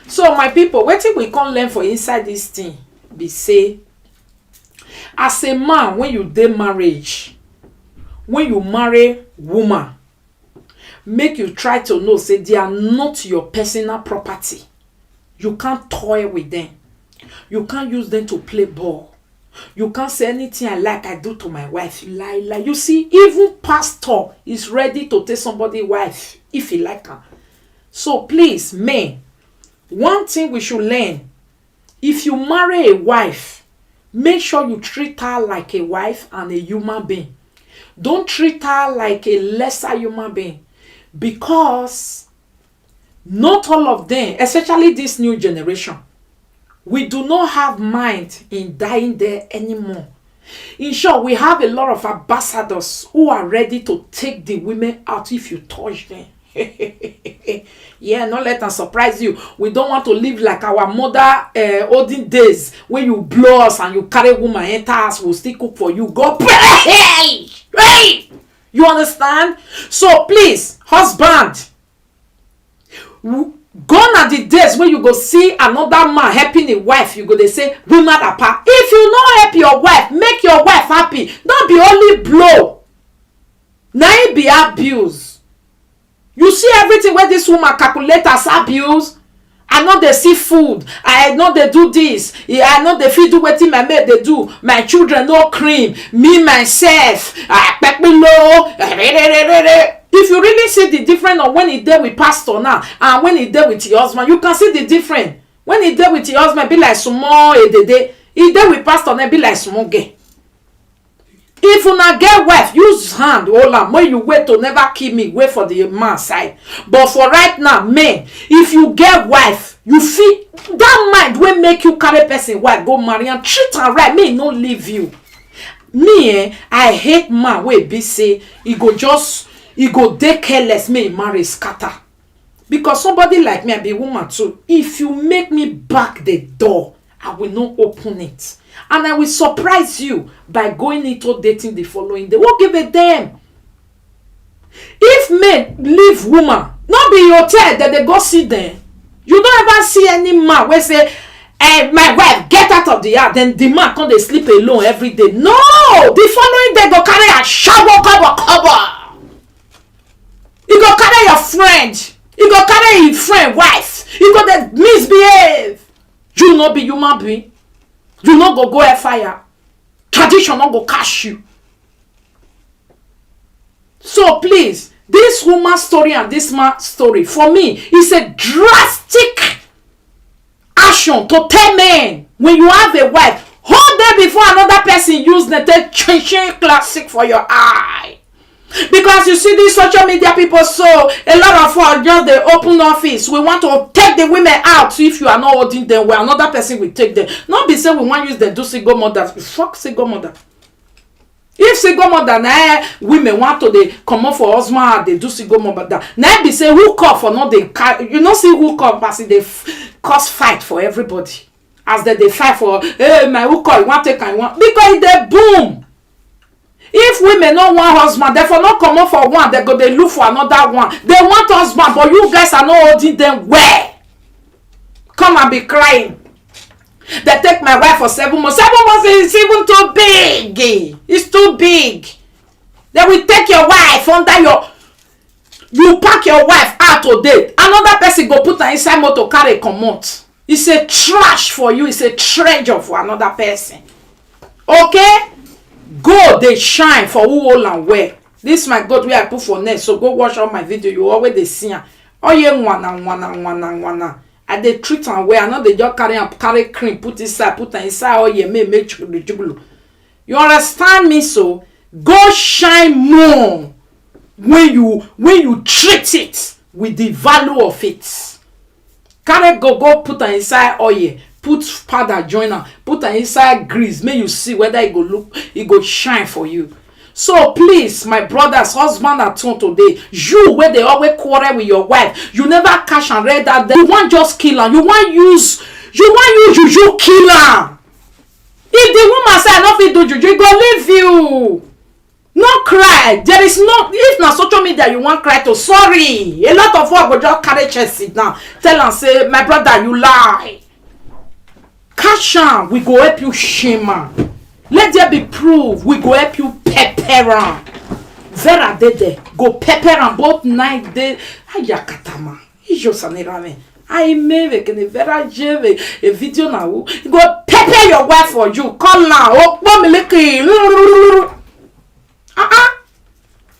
So my people, wetin we come learn for inside this thing be say, as a man, when you dey marriage, when you marry woman, make you try to know say they are not your personal property. You can't toy with them. You can't use them to play ball. You can't say anything I do to my wife. Lie. You see, even pastor is ready to take somebody's wife if he like her. So please, men, one thing we should learn: if you marry a wife, make sure you treat her like a wife and a human being. Don't treat her like a lesser human being, because not all of them, especially this new generation, we do not have mind in dying there anymore. In short, we have a lot of ambassadors who are ready to take the women out if you touch them. Yeah, not let them surprise you. We don't want to live like our mother olden days, when you blow us and you carry woman enter us, we'll still cook for you. Go pray. Hey! You understand? So please, husband, gone are the days when you go see another man helping a wife. You go they say woman apart. If you not help your wife, make your wife happy. Don't be only blow. Now it be abuse. You see everything where this woman calculate as abuse. I know they see food. I know they do this. I know they feed do wetin my maid they do. My children no cream. Me myself. Low. If you really see the difference of when he there with pastor now and when he there with your husband, you can see the difference. When he there with your husband, be like small edede. He there with pastor, now be like small gay. If you not get wife, use hand hold am. When you wait to never kill me, wait for the man side. But for right now, men, if you get wife, you feel that mind will make you carry person wife go marry and treat her right. Me no leave you. Me, I hate man wey be say he go dey careless, me marry scatter. Because somebody like me, I be woman too. If you make me back the door, I will not open it. And I will surprise you by going into dating the following day. What give a damn? If men leave woman, not be hotel that they go see them. You don't ever see any man where say, hey, my wife, get out of the yard. Then the man come they sleep alone every day. No! The following day go carry a shower cover. You go carry your friend. You go carry your friend wife. You go they misbehave. You not be human being. You not go air fire. Tradition not go catch you. So please, this woman's story and this man's story, for me, is a drastic action to tell men, when you have a wife, hold them before another person use the change classic for your eye. Because you see these social media people, so a lot of us just they open office. We want to take the women out. So if you are not holding them, well, another person will take them. Not be saying we want to use them do single mothers. Fuck single mother. If single mother now women want to they come up for husband, they do single mother. Now be say who call for not they you know see who call pass they cause fight for everybody. As they fight for hey my who call you want take and you want because they boom. If women no want husband, therefore not come up for one, they go they look for another one. They want husband, but you guys are not holding them well. Come and be crying. They take my wife for 7 months. 7 months is even too big. It's too big. They will take your wife under your. You pack your wife out today. Another person go put her inside motor carry comot. It's a trash for you. It's a treasure for another person. Okay? Go they shine for who hold and wear. This my God where I put for next. So go watch all my video. You always they see her. Oh yeah, one. And they treat and wear. Now they just carry cream, put her inside. Oh yeah, make the juggle. You understand me? So go shine more when you treat it with the value of it. Carry go put her inside oil. Put powder join her, put her inside grease, make you see whether it go shine for you. So please, my brothers, husband at home today, you where they always quarrel with your wife, you never catch and read that. You want just kill her. You want use juju kill her. If the woman say I not fit do juju, it go leave you. No cry. There is no, if na social media that you want cry to, sorry. A lot of us go just carry chest sit down, tell and say, my brother, you lie. Cash am, we go help you shame am. Let there be proof, we go help you pepper am. Vera dede go pepper am both night day. Ayakatama. Ijo sanirame. I made a Vera jeve a video now. Go pepper your wife for you. Call now. Oh,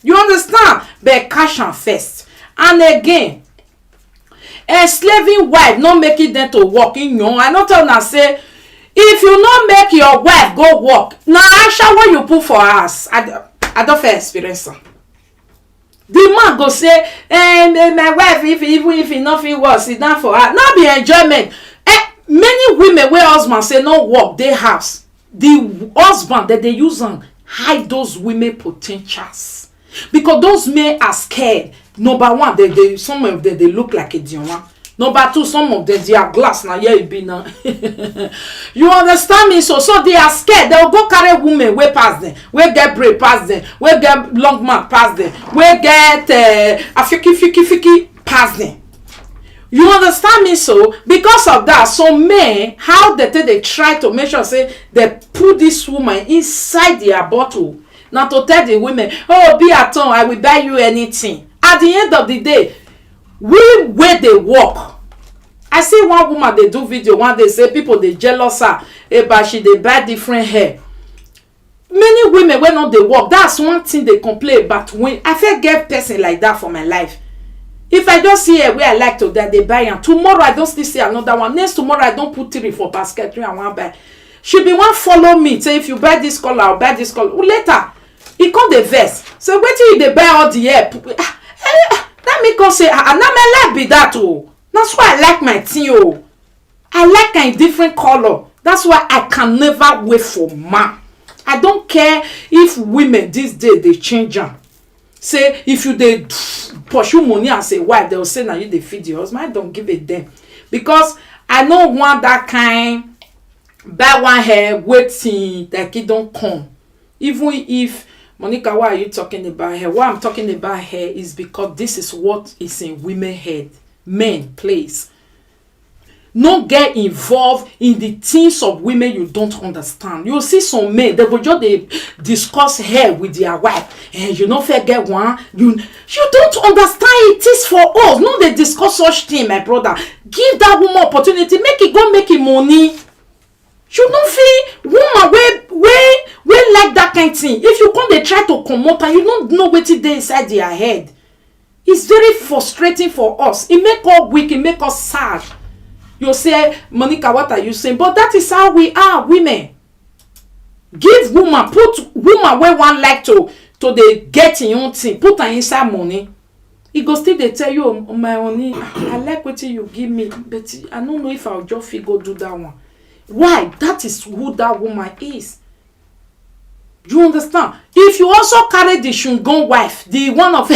you understand? But cash am first. And again, enslaving wife not make it them to work in you. I not tell na say if you not make your wife go work, now actually what you put for us. I don't fair experience. The man go say, my wife, even if he nothing was, sit down for her. Not be enjoyment. Many women where husband say no work, they house. The husband that they use on hide those women potentials. Because those men are scared. Number one, some of them they look like a diamond. Number two, some of them they are glass now. Yeah, it be now. You understand me? So they are scared. They'll go carry women way past them. We get braid past them. We get long man past them. We get a fiki past them. You understand me? So because of that, some men how they try to make sure say they put this woman inside their bottle. Now to tell the women, oh, be at home, I will buy you anything. At the end of the day, where they work. I see one woman they do video one day say people they jealous her but she they buy different hair. Many women when not they work, that's one thing they complain about. When I feel get person like that for my life. If I just see a where I like to that they buy and tomorrow I don't still see another one. Next tomorrow I don't put 3 for basket 3 and 1 buy. She be one follow me say if you buy this color I'll buy this color. Later he come the vest. So wait till they buy all the hair. Let me go say, now my life be that oh. That's why I like my thing oh. I like a different color. That's why I can never wait for man. I don't care if women this day they change them. Say if you they pursue money and say why they'll say now you they feed your husband. I don't give a damn because I don't want that kind. Buy one hair waiting that it don't come. Even if Monica, why are you talking about her? Why I'm talking about her is because this is what is in women's head. Men, please. Not get involved in the things of women you don't understand. You see some men, they will just they discuss hair with their wife. And you don't forget one. You don't understand it is for us. No, they discuss such thing, my brother. Give that woman opportunity. Make it go make it money. You don't feel woman where like that kind of thing. If you come they try to come out and you don't know what it is inside their head. It's very frustrating for us. It make us weak, it make us sad. You say, Monica, what are you saying? But that is how we are, women. Give woman, put woman where one like to the get in your thing, put her inside money. He go still they tell you, oh, my money, I like what you give me, but I don't know if I'll just go do that one. Why? That is who that woman is. You understand? If you also carry the Shungon wife, the one of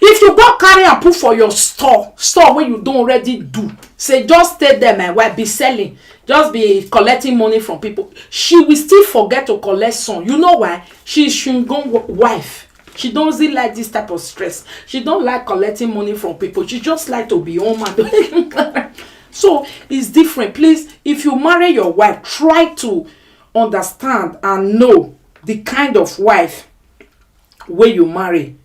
if you go carry and put for your store where you don't already do, say just stay there, my wife, be selling, just be collecting money from people. She will still forget to collect some. You know why? She's Shungon wife. She doesn't like this type of stress. She don't like collecting money from people. She just like to be home and so it's different. Please, if you marry your wife, try to understand and know the kind of wife where you marry.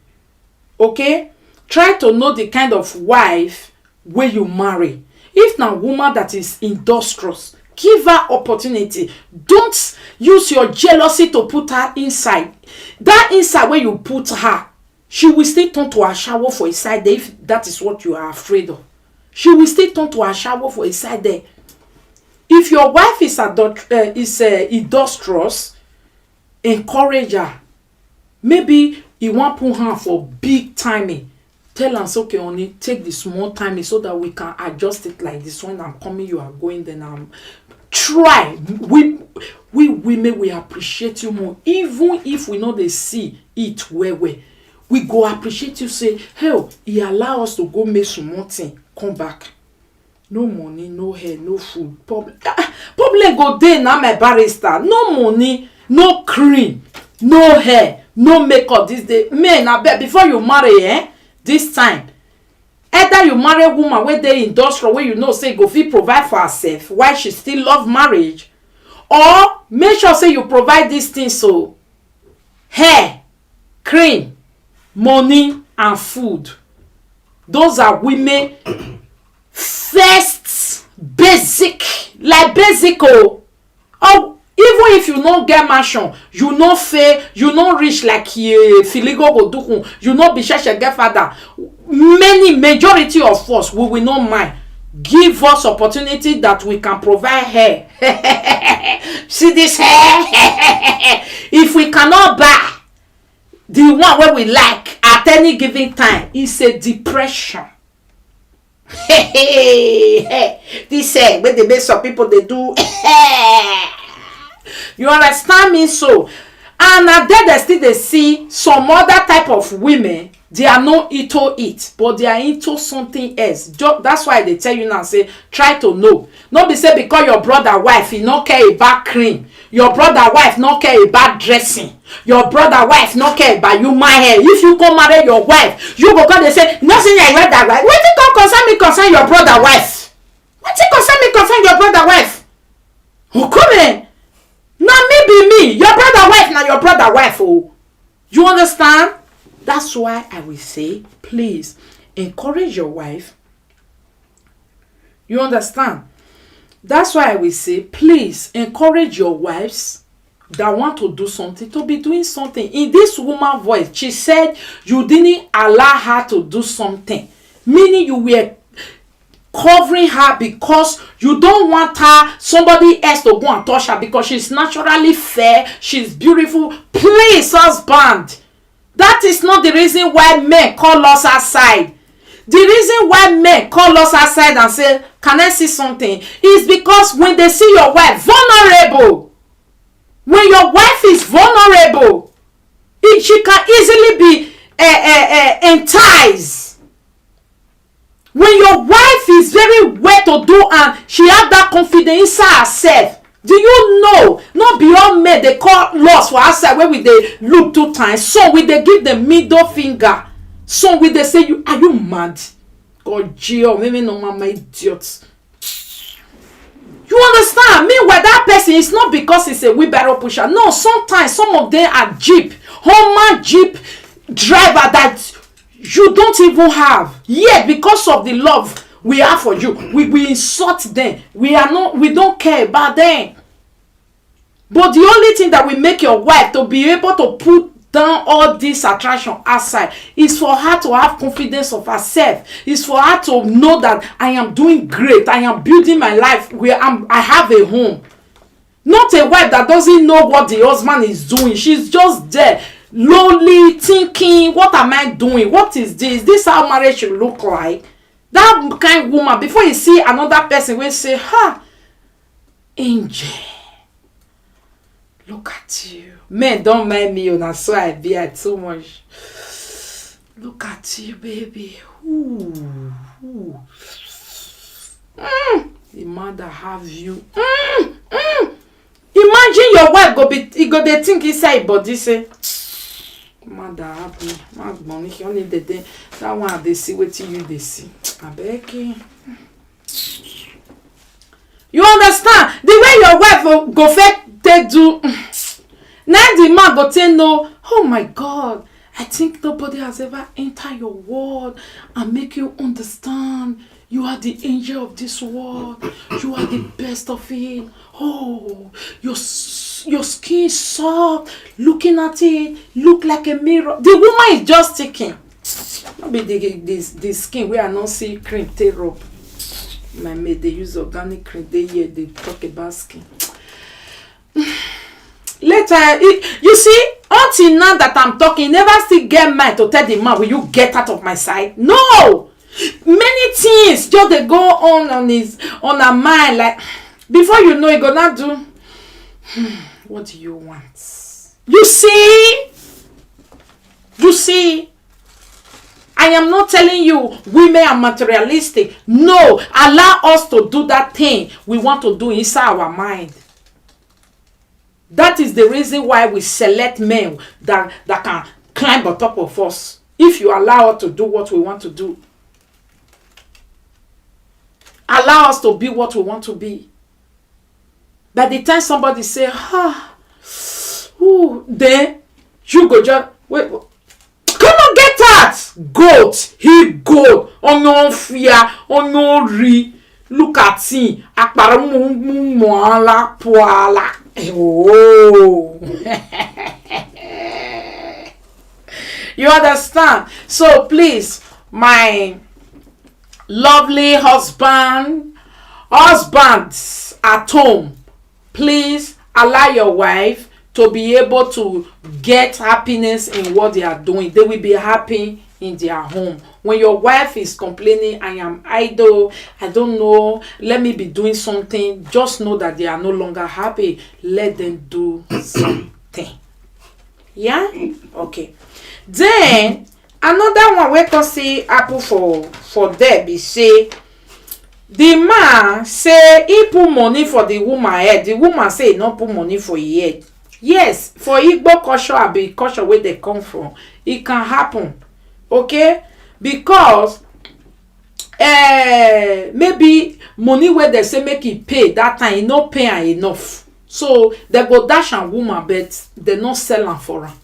Okay? Try to know the kind of wife where you marry. If now woman that is industrious, give her opportunity. Don't use your jealousy to put her inside. That inside where you put her, she will still turn to a shower for inside there if that is what you are afraid of. She will still turn to a shower for inside there. If your wife is industrious, encourage her. Maybe you want to put her for big timing. Tell us, okay, only take the small timing so that we can adjust it like this. When I'm coming, you are going, then I'm try. We women, we appreciate you more. Even if we know they see it where we go appreciate you. Say, hell, he allow us to go make some more thing. Come back. No money, no hair, no food. Problem go there now, my barrister. No money, no cream, no hair, no makeup this day. Men, I bet before you marry, this time, either you marry a woman where they industrial, where you know say go fit provide for herself while she still love marriage, or make sure say you provide these things, so hair, cream, money and food. Those are women first basic, like basic. Oh, even if you no get mansion, you no fair, you no rich like Filigo go do, you no be church get father. Many majority of us, we will not mind. Give us opportunity that we can provide hair. See this hair? If we cannot buy the one where we like at any given time, it's a depression. This hair, where the best of people they do. You understand me? So, and at that they still they see some other type of women. They are not into it, but they are into something else. That's why they tell you now, say, try to know. Not be say because your brother wife, he not care about cream. Your brother wife not care about dressing. Your brother wife not care about human hair. If you come marry your wife, you go come they say, nothing like that wife. What it concern me concern your brother wife? What it concern me concern your brother wife? Oh, come in. Now me be me. Your brother wife, now your brother wife. Oh, you understand? That's why I will say, please encourage your wife. You understand? That's why I will say, please encourage your wives that want to do something to be doing something. In this woman's voice, she said you didn't allow her to do something. Meaning you were covering her because you don't want her, somebody else to go and touch her because she's naturally fair, she's beautiful. Please, husband. That is not the reason why men call us outside. The reason why men call us outside and say, can I see something? Is because when they see your wife vulnerable, when your wife is vulnerable, she can easily be enticed. When your wife is very well to do and she have that confidence inside herself, do you know, not beyond men, they call loss for outside where we they look 2 times. So we they give the middle finger. So we they say, are you mad? God, Gio, maybe no mama idiots. You understand? Meanwhile, that person is not because it's a wheelbarrow pusher. No, sometimes some of them are Jeep, Homer Jeep driver that you don't even have. Yet, because of the love we have for you, we insult them. We don't care about them. But the only thing that will make your wife to be able to put down all this attraction outside is for her to have confidence of herself. Is for her to know that I am doing great. I am building my life where I have a home. Not a wife that doesn't know what the husband is doing. She's just there, lonely, thinking, what am I doing? What is this? This how marriage should look like? That kind of woman, before you see another person will say, Angel, look at you. Men, don't mind me, and so I be too much. Look at you, baby. Ooh. The man that have you. Imagine your wife go they think inside body say, man that have me. Man money, he only the day. That one they see what you they see. I beg you. You understand? The way your wife go fake they do. Now the man go say no. Oh my God. I think nobody has ever entered your world and make you understand. You are the angel of this world. You are the best of it. Oh, your skin is soft. Looking at it, look like a mirror. The woman is just taking. Not be the skin where I don't see cream take up. My maid they use organic cream. They talk about skin. Later, you see, until now that I'm talking, never still get mind to tell the man, will you get out of my sight? No! Many things just they go on her mind, like before you know, you gonna do what do you want? You see, I am not telling you women are materialistic. No, allow us to do that thing we want to do inside our mind. That is the reason why we select men that can climb on top of us. If you allow us to do what we want to do, allow us to be what we want to be. By the time somebody say, then you go just wait. Come on, get that goat. He goat. On no fear. On no re. Look at him. Akparamuala poala. Oh. You understand? So please, my lovely husbands at home, please allow your wife to be able to get happiness in what they are doing. They will be happy in their home. When your wife is complaining, I am idle, I don't know, let me be doing something, just know that they are no longer happy. Let them do something. Yeah? Okay. Then another one we can see apple for Debbie say the man say he put money for the woman head. The woman say he not put money for his head. Yes, for Igbo culture and be culture where they come from, it can happen. Okay? Because maybe money where they say make it pay that time, he not pay enough. So they go dash a woman, but they not sell am for her.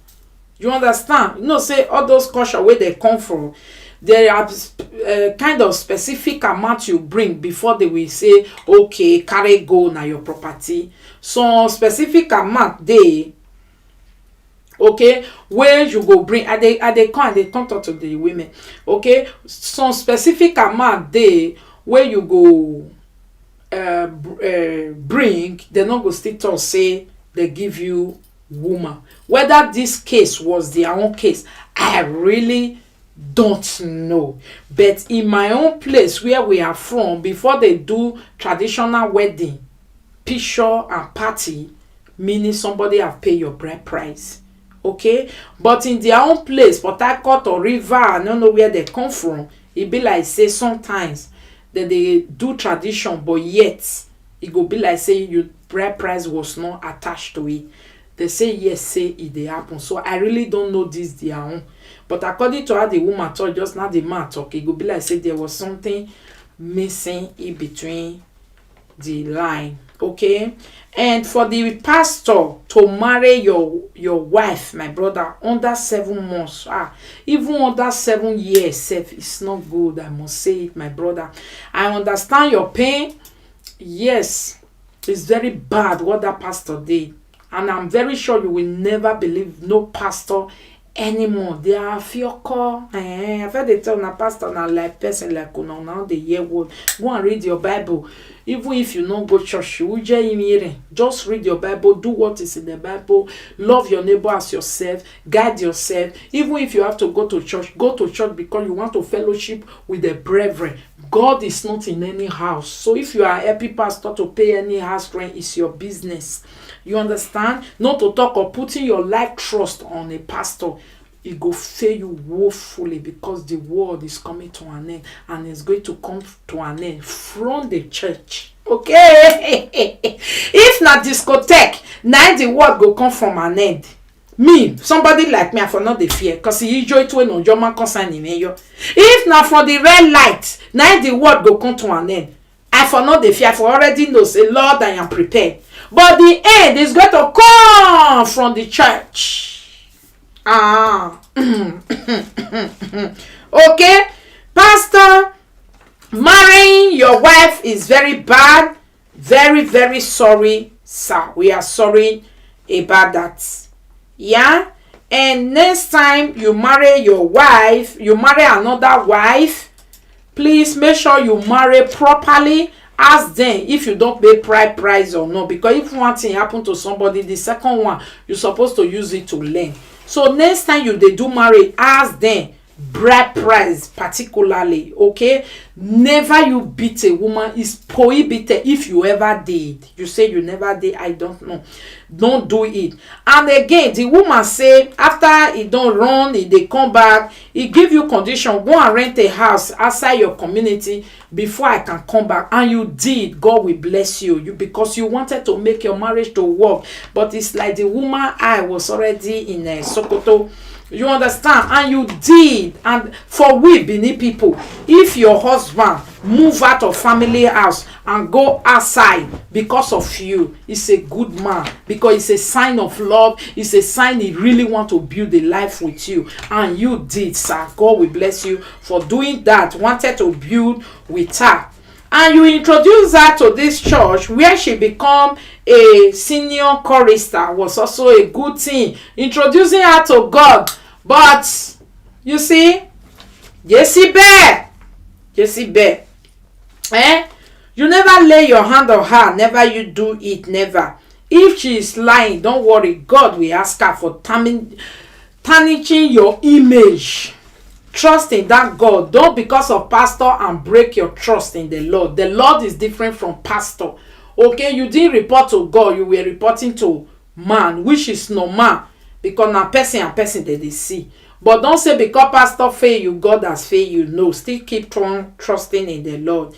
You understand? You know, say all those culture where they come from, there are kind of specific amount you bring before they will say, okay, carry go na your property. So specific amount they, okay, where you go bring, and they come talk to the women, okay. Some specific amount they where you go bring, they not go still talk say they give you woman. Whether this case was their own case, I really don't know. But in my own place where we are from, before they do traditional wedding, picture and party, meaning somebody have paid your bride price. Okay? But in their own place, Port Harcourt or River, I don't know where they come from, it be like say sometimes that they do tradition, but yet it go be like say your bride price was not attached to it. They say yes, say it they happen. So I really don't know this their own. But according to how the woman talk, just now the man talk, it go be like say there was something missing in between the line. Okay? And for the pastor to marry your wife, my brother, under 7 months, even under 7 years, it's not good. I must say it, my brother. I understand your pain. Yes, it's very bad what that pastor did. And I'm very sure you will never believe no pastor anymore. They are fioko. I've heard they tell na pastor na like person like una now the year word. Go and read your Bible. Even if you don't go church, you just read your Bible, do what is in the Bible, love your neighbor as yourself, guide yourself. Even if you have to go to church because you want to fellowship with the brethren. God is not in any house. So if you are a happy pastor to pay any house rent, it's your business. You understand? Not to talk of putting your life trust on a pastor. It go fail you woefully because the world is coming to an end and it's going to come to an end from the church. Okay? If not discotheque, now the world go come from an end. Me, somebody like me, I for not the fear because he enjoy to no German concern in me. If not for the red light, now the world go come to an end. I for not the fear, I for already know, say, Lord, I am prepared. But the end is going to come from the church. Okay, pastor, marrying your wife is very bad. Very, very sorry, sir. We are sorry about that. Yeah? And next time you marry your wife, you marry another wife, please make sure you marry properly. Ask them if you don't pay price or not. Because if one thing happen to somebody, the second one, you're supposed to use it to learn. So next time they do marry, ask them bride price particularly. Okay? Never you beat a woman is prohibited if you ever did. You say you never did, I don't know. don't do it. And again, the woman say after he don't run, he dey come back, he give you condition, go and rent a house outside your community before I can come back. And you did. God will bless you. Because you wanted to make your marriage to work. But it's like the woman I was already in Sokoto. You understand? And you did. And for we Benin people, if your husband move out of family house and go outside because of you, it's a good man, because it's a sign of love. It's a sign he really want to build a life with you. And you did, sir. God will bless you for doing that. Wanted to build with her. And you introduce her to this church where she become a senior chorister. Was also a good thing. Introducing her to God. But you see, Jezebel, you never lay your hand on her, never you do it, never. If she is lying, don't worry, God will ask her for tarnishing your image. Trust in that God. Don't because of pastor and break your trust in the Lord. The Lord is different from pastor. Okay, you didn't report to God, you were reporting to man, which is normal. Because now person and person that they see. But don't say because pastor fail you, God has failed you. No, still keep trusting in the Lord.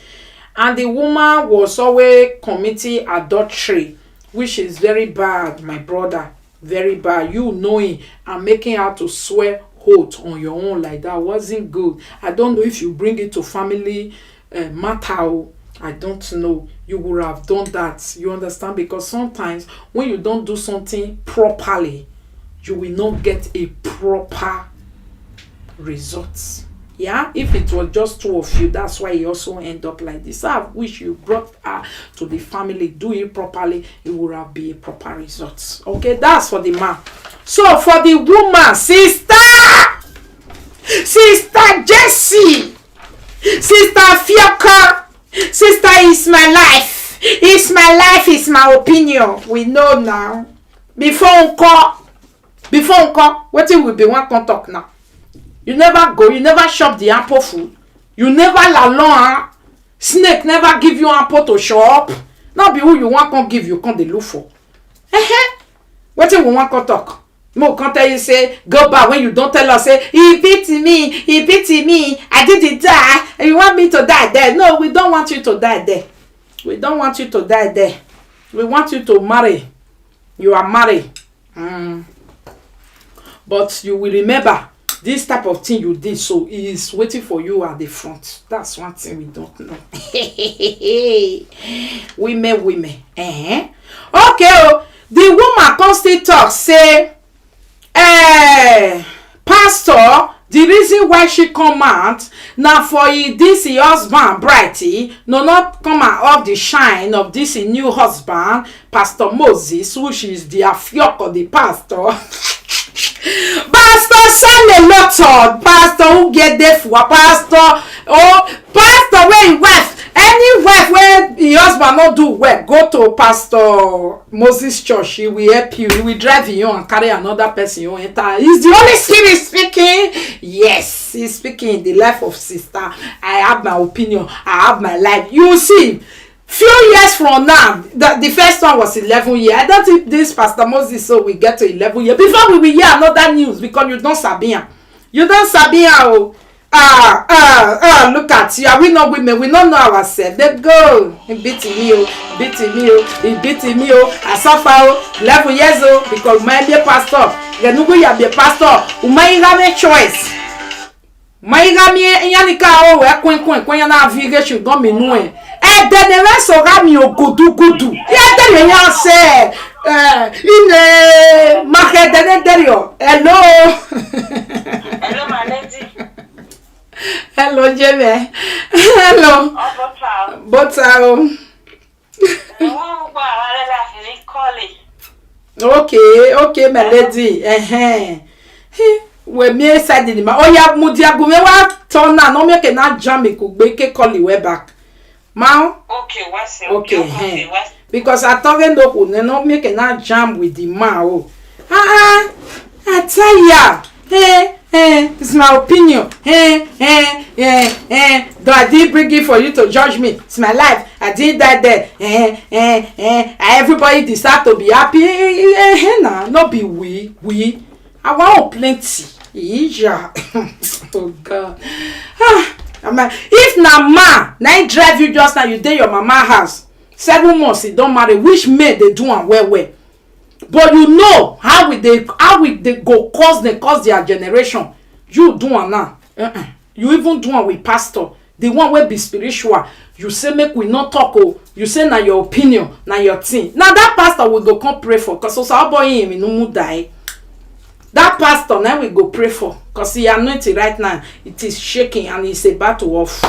And the woman was always committing adultery, which is very bad, my brother. Very bad. You knowing and making her to swear oath on your own like that wasn't good. I don't know if you bring it to family matter. I don't know. You would have done that. You understand? Because sometimes when you don't do something properly, you will not get a proper result. Yeah, if it was just two of you, that's why you also end up like this. I wish you brought her to the family, do it properly, it would have been a proper result. Okay, that's for the man. So for the woman, sister Jessie, sister Fioka, sister is my life. It's my life, it's my opinion. We know now. Before what will be one can talk now? You never go, you never shop the apple food. You never lalong. Snake never give you apple to shop. Now be who you want can give you can they look for. What we want can talk? Mo can tell you say go back when you don't tell us say he beat me, I didn't die. And you want me to die there? No, we don't want you to die there. We don't want you to die there. We want you to marry. You are married. But you will remember this type of thing you did, so he is waiting for you at the front. That's one thing we don't know. Women. Okay, the woman constantly talk say, pastor, the reason why she come out now for this husband brighty no not come out of the shine of this new husband, Pastor Moses, which is the afiok of the pastor. Pastor send a lot of pastor who get there for pastor. Oh, pastor where wife. Any wife where the husband not do well, go to Pastor Moses church. He will help you. He will drive you and carry another person you enter. Is the Holy Spirit speaking? Yes, he's speaking in the life of sister. I have my opinion. I have my life. You see, few years from now, the first one was 11 years. I don't think this Pastor Moses so we get to 11 years before we will hear another news because you don't sabi her. You don't sabi her. Oh. Look at you. Are we not women? We don't know ourselves. They go. He beating me. I suffer 11 years old because my be a pastor. You know you be a pastor. My have choice. My gami yanika o we kwen na vige should go me no e de ne we so ga mi ogudu ya de le yan se ine market de derio. Hello my lady. Hello Jeme. Hello Botao. Okay my lady. We me side ni ma oya mudiagu me wa turn na no me ke na jam e ko gbe ke call we back ma okay what's it okay because I talking no no me ke na jam with the man. Oh I tell ya it's my opinion. Do I did bring it for you to judge me? It's my life. I did that there. Everybody decide to be happy. Nah, not be we. I want plenty. Yeah. Oh God. If na man, na drive you just now, you dey your mama house 7 months, you don't marry. Which maid they do and well. But you know how we they go cause their generation. You do am now. You even do am with pastor. The one will be spiritual. You say make we not talk. Oh, you say na your opinion, na your thing. Now that pastor will go come pray for. Cause so our boy him no mu die. That pastor now we go pray for. Cause he anointed right now. It is shaking and it's about to off.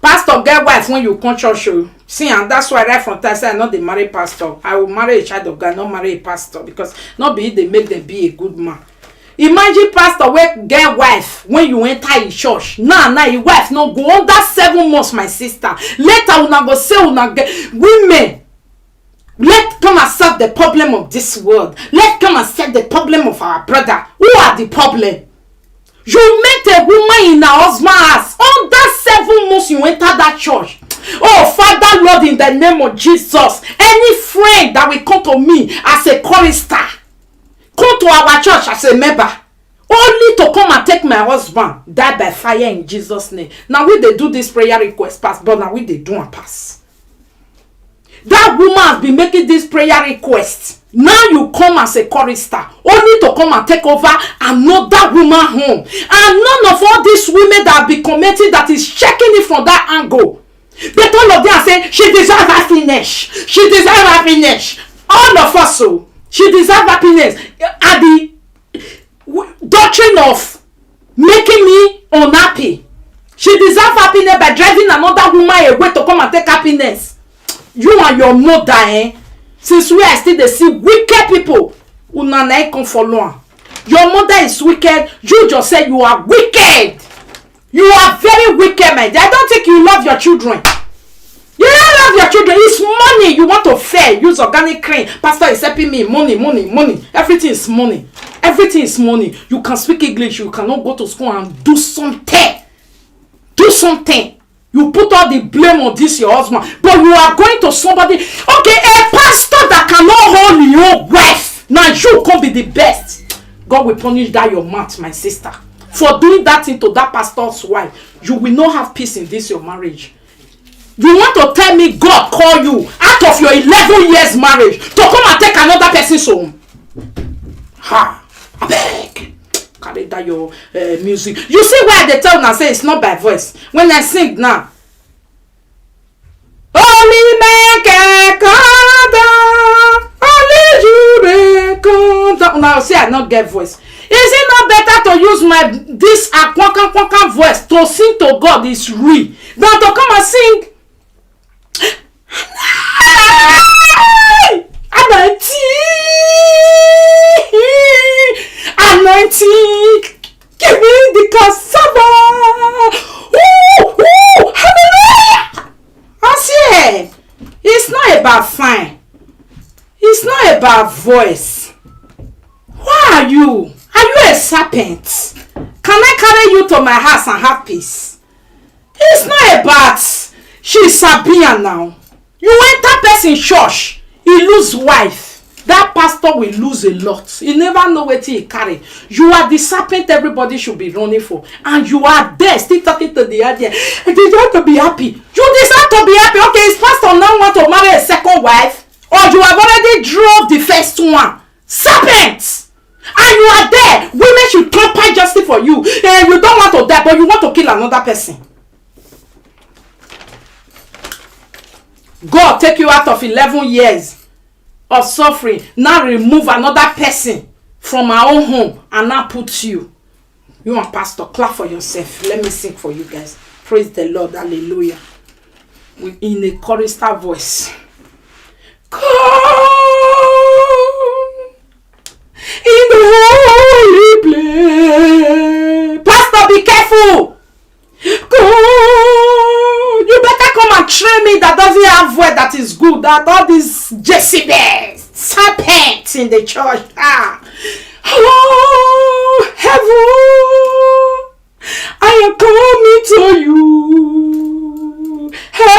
Pastor get wife when you come church. See, and that's why right from time I say I not the marry pastor. I will marry a child of God, not marry a pastor, because not be they make them be a good man. Imagine pastor wey get wife when you enter in church. Now your wife no go under 7 months, my sister. Later una go say una get women. Let's come and solve the problem of this world. Let's come and solve the problem of our brother. Who are the problem? You met a woman in her husband's house. Under 7 months you enter that church. Oh, Father Lord, in the name of Jesus, any friend that will come to me as a chorister, come to our church as a member, only to come and take my husband, die by fire in Jesus' name. Now we they do this prayer request pass, but now we they do and pass. That woman has been making this prayer request. Now you come as a chorister, only to come and take over another woman home. And none of all these women that have been commenting that is checking it from that angle. But all of them are saying, she deserves happiness. She deserves happiness. All of us, so she deserves happiness. At the doctrine of making me unhappy. She deserves happiness by driving another woman away to come and take happiness. You and your mother, since we are still the see wicked people, una come follow. Your mother is wicked. You just say you are wicked. You are very wicked, my dear. I don't think you love your children. You don't love your children. It's money. You want to fair. Use organic cream. Pastor is helping me. Money. Everything is money. Everything is money. You can speak English. You cannot go to school and do something. Do something. You put all the blame on this your husband. But you are going to somebody. Okay, a pastor that cannot hold your wife. Now you can be the best. God will punish that your mouth, my sister. For doing that thing to that pastor's wife, you will not have peace in this your marriage. You want to tell me God call you out of your 11 years marriage to come and take another person's home? Ha! I beg. Carry that your music. You see why they tell now say it's not by voice. When I sing now, only make a only you now say I not get voice. Is it not better to use my this aquakan voice to sing to God is real than to come and sing? Anointing, give me the cassava. Hallelujah. I say, it's not about fine. It's not about voice. Why are you? Are you a serpent? Can I carry you to my house and have peace? It's not about she's Sabina now. You enter person church, he lose wife. That pastor will lose a lot. He never know what he carry. You are the serpent everybody should be running for. And you are there still talking to the idea. You deserve to be happy. You deserve to be happy. Okay, is pastor now want to marry a second wife? Or you have already drove the first one? Serpent! And you are there. Women should provide justice for you. You don't want to die, but you want to kill another person. God take you out of 11 years of suffering. Now remove another person from our own home and now put you. You and pastor, clap for yourself. Let me sing for you guys. Praise the Lord. Hallelujah. In a chorister voice. Come in the holy place. Pastor, be careful. Go. You better come and train me that doesn't have word that is good. That all these Jezebels, serpents in the church. Oh, heaven, I am coming to you. heaven.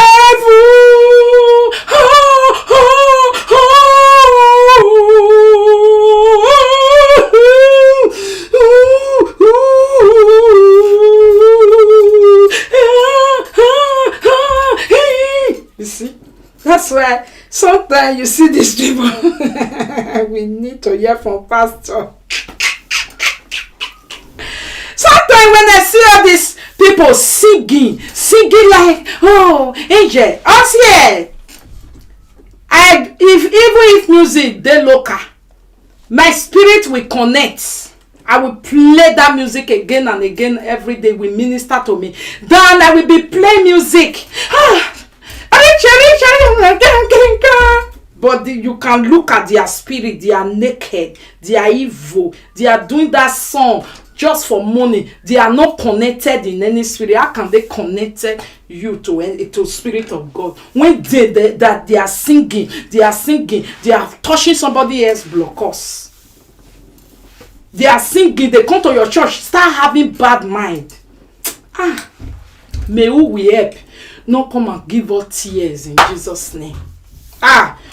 You see, that's why sometimes you see these people. We need to hear from pastor. Sometimes when I see all these people singing like, oh, angel, us here. Even if music they local, my spirit will connect. I will play that music again and again every day. Will minister to me. Then I will be playing music. But you can look at their spirit. They are naked. They are evil. They are doing that song just for money. They are not connected in any spirit. How can they connect you to spirit of God when they are singing? They are touching somebody else's blockers. They are singing. They come to your church, start having bad mind. May who we help not come and give us tears in Jesus' name.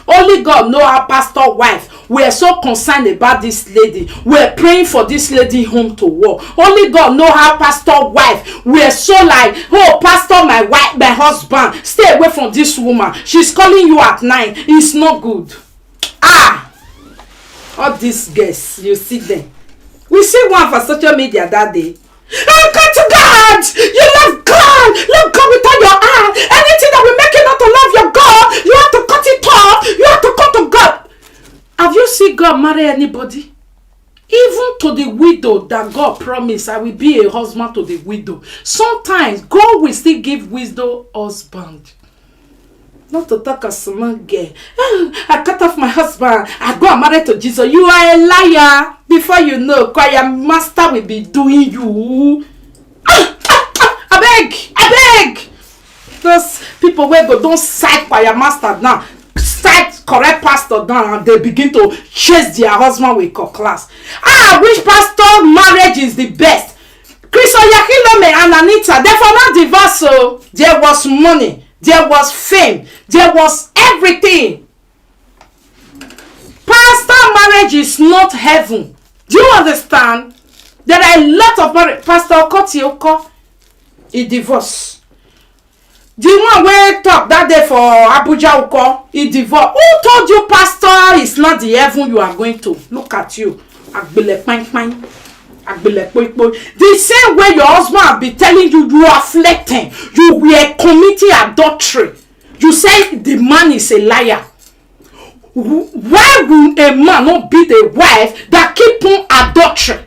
Only God know our pastor wife. We are so concerned about this lady. We are praying for this lady home to work. Only God know our pastor wife. We are so like, oh, pastor, my wife, my husband, stay away from this woman. She's calling you at night. It's not good. All these guests, you see them. We see one for social media that day. Oh, come to God! You love God! Love God with all your heart! Anything that will make you not to love your God, you have to cut it off! You have to come to God! Have you seen God marry anybody? Even to the widow that God promised, I will be a husband to the widow. Sometimes God will still give widow husband. Not to talk as someone girl. I cut off my husband. I go and marry to Jesus. You are a liar. Before you know, choir master will be doing you. I beg. Those people where go don't side choir master now, side correct pastor down, and they begin to chase their husband with class. Which pastor marriage is the best? Chris Oyakilome and Anita, they for not divorce. So there was money. There was fame. There was everything. Pastor marriage is not heaven. Do you understand? There are a lot of marriage. Pastor Okotioko, he divorced. The one where talk that day for Abuja Oko, he divorced. Who told you pastor is not the heaven you are going to? Look at you. The same way your husband will be telling you you are flirting, you were committing adultery. You say the man is a liar. Why will a man not beat a wife that keep on adultery?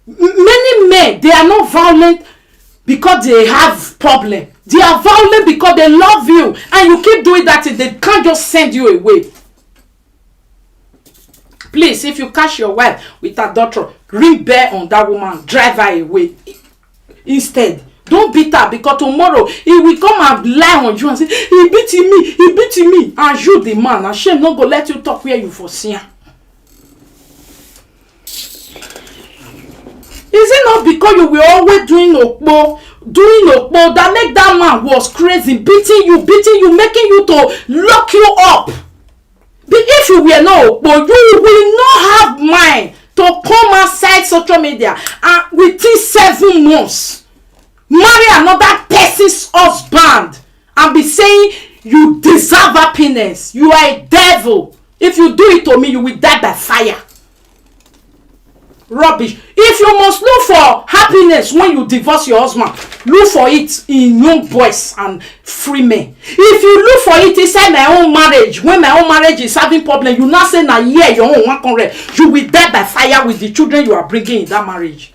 Many men, they are not violent because they have problem. They are violent because they love you, and you keep doing that. They can't just send you away. Please, if you catch your wife with adultery, ring bell on that woman, drive her away. Instead, don't beat her, because tomorrow he will come and lie on you and say, he beating me. And you, the man, and shame not go let you talk where you foresee her. Is it not because you were always doing okpo that make that man was crazy, beating you, making you to lock you up? But if you were not okpo, you will not have mind to come outside social media and within 7 months marry another person's husband and be saying you deserve happiness. You are a devil. If you do it to me, you will die by fire. Rubbish. If you must look for happiness when you divorce your husband, look for it in young boys and free men. If you look for it inside my own marriage, when my own marriage is having problem, you not say na your own 100, you will die by fire with the children you are bringing in that marriage.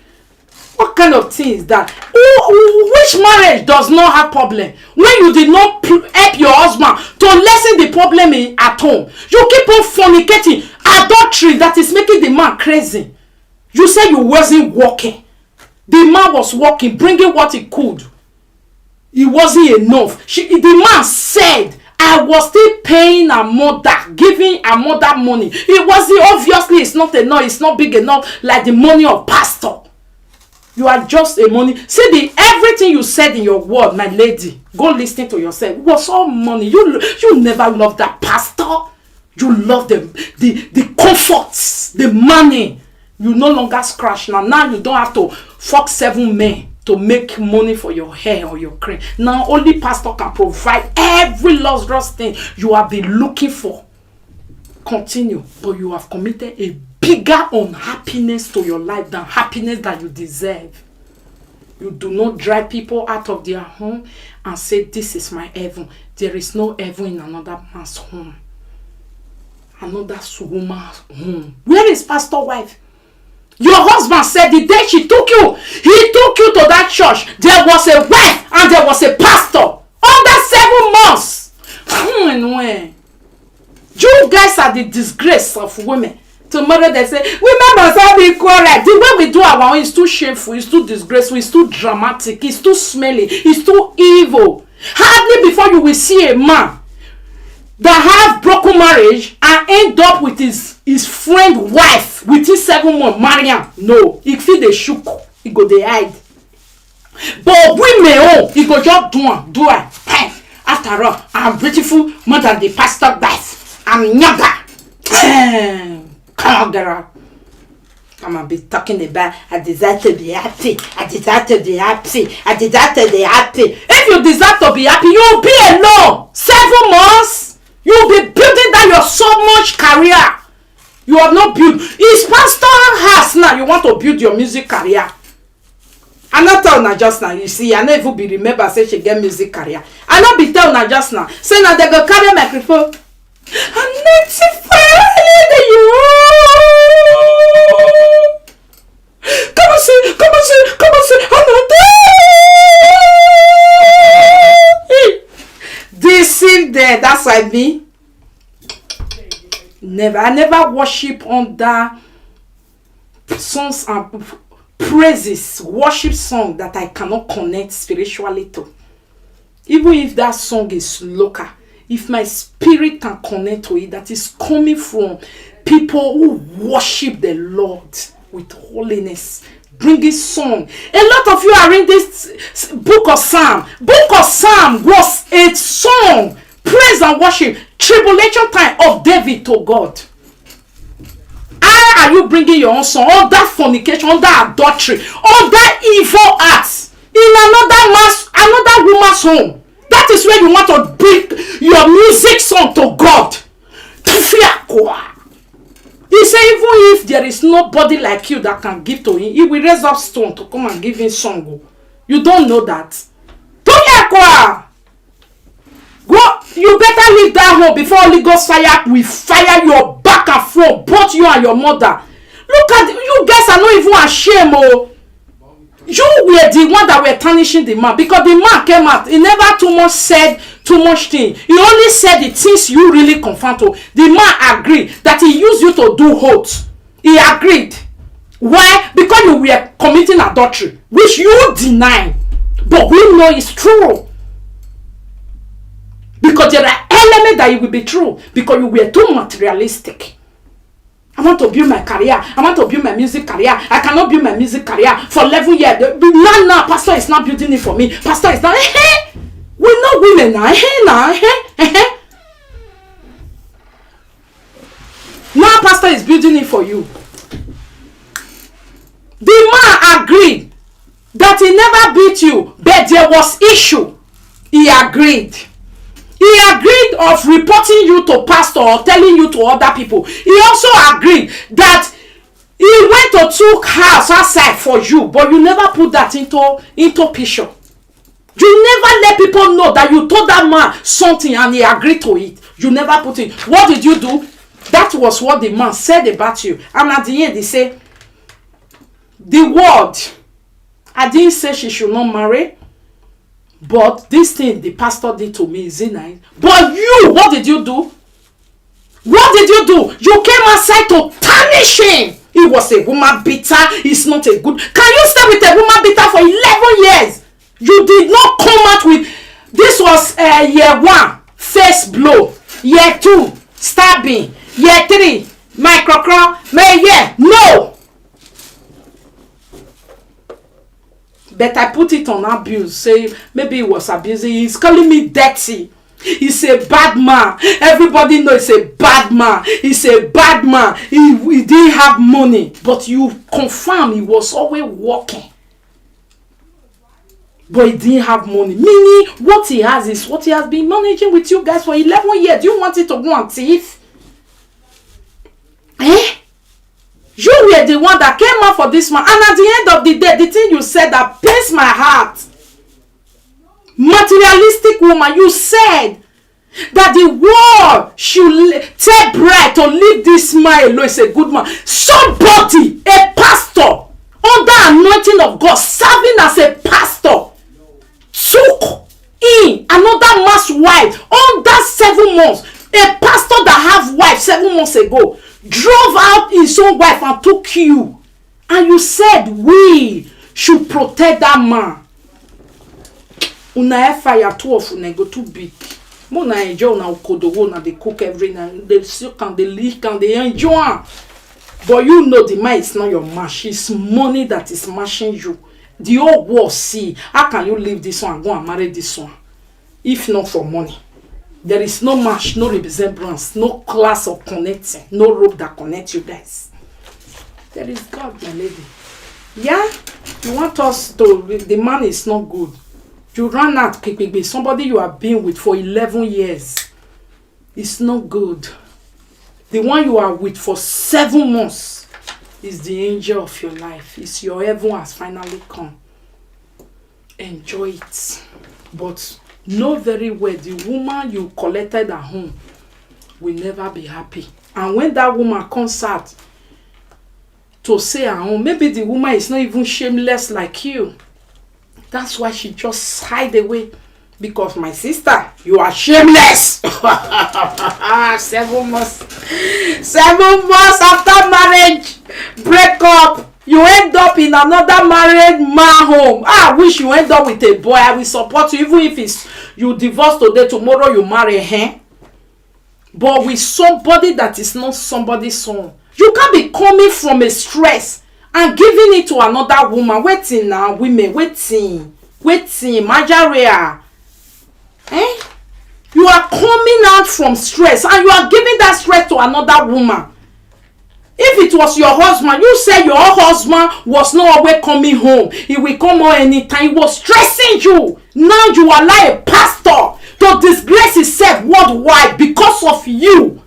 What kind of thing is that? Which marriage does not have problem? When you did not help your husband to lessen the problem at home, you keep on fornicating, adultery that is making the man crazy. You said you wasn't working. The man was working, bringing what he could. It wasn't enough. The man said, I was still paying her mother, giving her mother money. It wasn't, obviously, it's not enough. It's not big enough like the money of pastor. You are just a money. See, everything you said in your word, my lady, go listen to yourself. It was all money. You never loved that pastor. You love the comforts, the money. You no longer scratch now. Now you don't have to fuck 7 men to make money for your hair or your cream. Now only pastor can provide every luxurious thing you have been looking for. Continue, but you have committed a bigger unhappiness to your life than happiness that you deserve. You do not drive people out of their home and say, this is my heaven. There is no heaven in another man's home. Another woman's home. Where is pastor wife? Your husband said the day he took you to that church, there was a wife and there was a pastor under 7 months. You guys are the disgrace of women. Tomorrow they say, women must all be correct. The way we do our own is too shameful, it's too disgraceful, it's too dramatic, it's too smelly, it's too evil. Hardly before you will see a man that have broken marriage and end up with his friend wife within 7 months, Mariam. No, if they shook, he go they hide. But women, he go just do it. After all, I'm beautiful more than the pastor wife. I'm younger. Come on, girl. Come on, be talking about I desire to be happy. I desire to be happy. I desire to be happy. If you desire to be happy, you'll be alone. 7 months. You'll be building down your so much career. You have not built. It's pastor house now. You want to build your music career. I'm not telling her just now. You see, I never be remember say she get music career. I not be telling her just now. Say now they go carry microphone. I'm not failing you. Come on, see. I'm not there. This is there. That's why me. I never worship under songs and praises, worship song that I cannot connect spiritually to. Even if that song is local, if my spirit can connect to it, that is coming from people who worship the Lord with holiness, bringing song. A lot of you are in this book of Psalm. Book of Psalm was a song, praise and worship, tribulation time of David to God. How are you bringing your own song? All that fornication, all that adultery, all that evil acts in another woman's home. That is where you want to bring your music song to God. He said, even if there is nobody like you that can give to him, he will raise up stone to come and give him song. You don't know that. You better leave that home before Holy Ghost fire will fire your back and front, both you and your mother. Look at you guys are not even ashamed. You were the one that were tarnishing the man, because the man came out. He never too much said too much thing. He only said the things you really confront to. The man agreed that he used you to do oath. He agreed. Why? Because you were committing adultery, which you deny. But we know it's true. Because there are elements that it will be true. Because you were too materialistic. I want to build my career. I want to build my music career. I cannot build my music career for 11 years. Now, pastor is not building it for me. Pastor is not. We're not women now. Now, pastor is building it for you. The man agreed that he never beat you, but there was issue. He agreed. He agreed of reporting you to pastor or telling you to other people. He also agreed that he went to took house outside for you, but you never put that into picture. You never let people know that you told that man something and he agreed to it. You never put it. What did you do? That was what the man said about you. And at the end, he said, the word, I didn't say she should not marry. But this thing the pastor did to me is nice. But you, what did you do? What did you do? You came outside to tarnish him. He was a woman beater. He's not a good. Can you stay with a woman beater for 11 years? You did not come out with. This was year 1, face blow. Year 2, stabbing. Year 3, microcrown. No. but I put it on abuse. Say maybe he was abusing. He's calling me dirty. He's a bad man. Everybody knows he's a bad man. He's a bad man. He didn't have money, but you confirm he was always working. But he didn't have money. Meaning, what he has is what he has been managing with you guys for 11 years. Do you want it to go and thief? You were the one that came out for this man. And at the end of the day, the thing you said that pains my heart. Materialistic woman, you said that the world should take bread to leave this man alone. Is a good man. Somebody, a pastor, under anointing of God, serving as a pastor, took in another man's wife under 7 months. A pastor that have wife 7 months ago drove out his own wife and took you. And you said we should protect that man. Una fire two of una go too big. Mona enjoy na ukodowo na they cook every night. They soak and they leak and they enjoy. But you know the man is not your mash. It's money that is mashing you. The whole world see. How can you leave this one and go and marry this one? If not for money. There is no match, no resemblance, no class of connecting, no rope that connects you guys. There is God, my lady. Yeah? You want us to, the man is not good. You run out, somebody you have been with for 11 years. It's not good. The one you are with for 7 months is the angel of your life. It's your heaven has finally come. Enjoy it. But know very well the woman you collected at home will never be happy. And when that woman comes out to say at home, maybe the woman is not even shameless like you. That's why she just hide away. Because my sister, you are shameless. 7 months. 7 months after marriage, break up. You end up in another married man home. I wish you end up with a boy. I will support you. Even if it's you divorce today, tomorrow you marry him. But with somebody that is not somebody's son. You can't be coming from a stress and giving it to another woman. Waiting now, women. Waiting. Majaria. You are coming out from stress and you are giving that stress to another woman. If it was your husband, you said your husband was not always coming home. He will come home anytime. He was stressing you. Now you allow a pastor to disgrace himself worldwide because of you.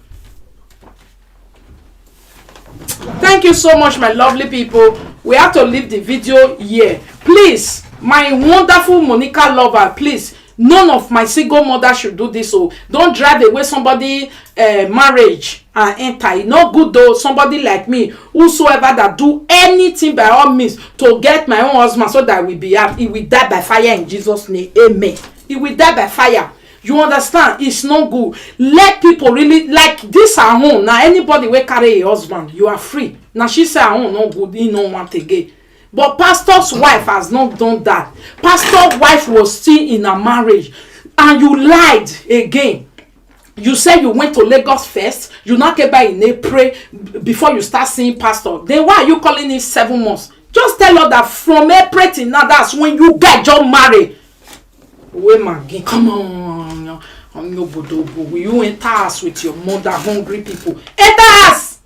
Thank you so much, my lovely people. We have to leave the video here. Please, my wonderful Monica lover, please. None of my single mother should do this. So don't drive away somebody marriage and enter. It's not good though. Somebody like me, whosoever that do anything by all means to get my own husband so that we be happy. He will die by fire in Jesus' name. Amen. He will die by fire. You understand? It's not good. Let people really like this her own. Now anybody will carry a husband, you are free. Now she say her own no good. He no want again. But pastor's wife has not done that. Pastor's wife was still in a marriage. And you lied again. You said you went to Lagos first. You not came back in April before you start seeing pastor. Then why are you calling it 7 months? Just tell her that from April to now, that's when you get your married. Wait, Maggie, come on. Will you enter us with your mother, hungry people? Enter us!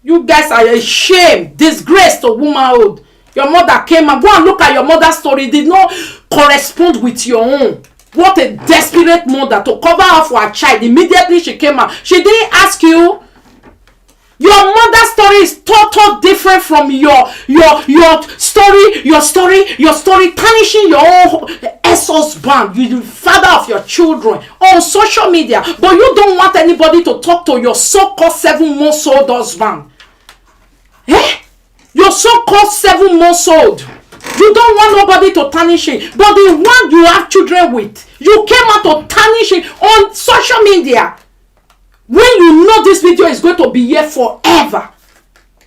You guys are ashamed, disgrace to womanhood. Your mother came and go and look at your mother's story. It did not correspond with your own. What a desperate mother to cover her for her child. Immediately she came out. She didn't ask you. Your mother's story is totally different from your story tarnishing your own ex-husband, you the father of your children on social media. But you don't want anybody to talk to your so-called 7-month-old husband. Your so-called 7-month-old. You don't want nobody to tarnish it. But the one you have children with, you came out to tarnish it on social media. When you know this video is going to be here forever.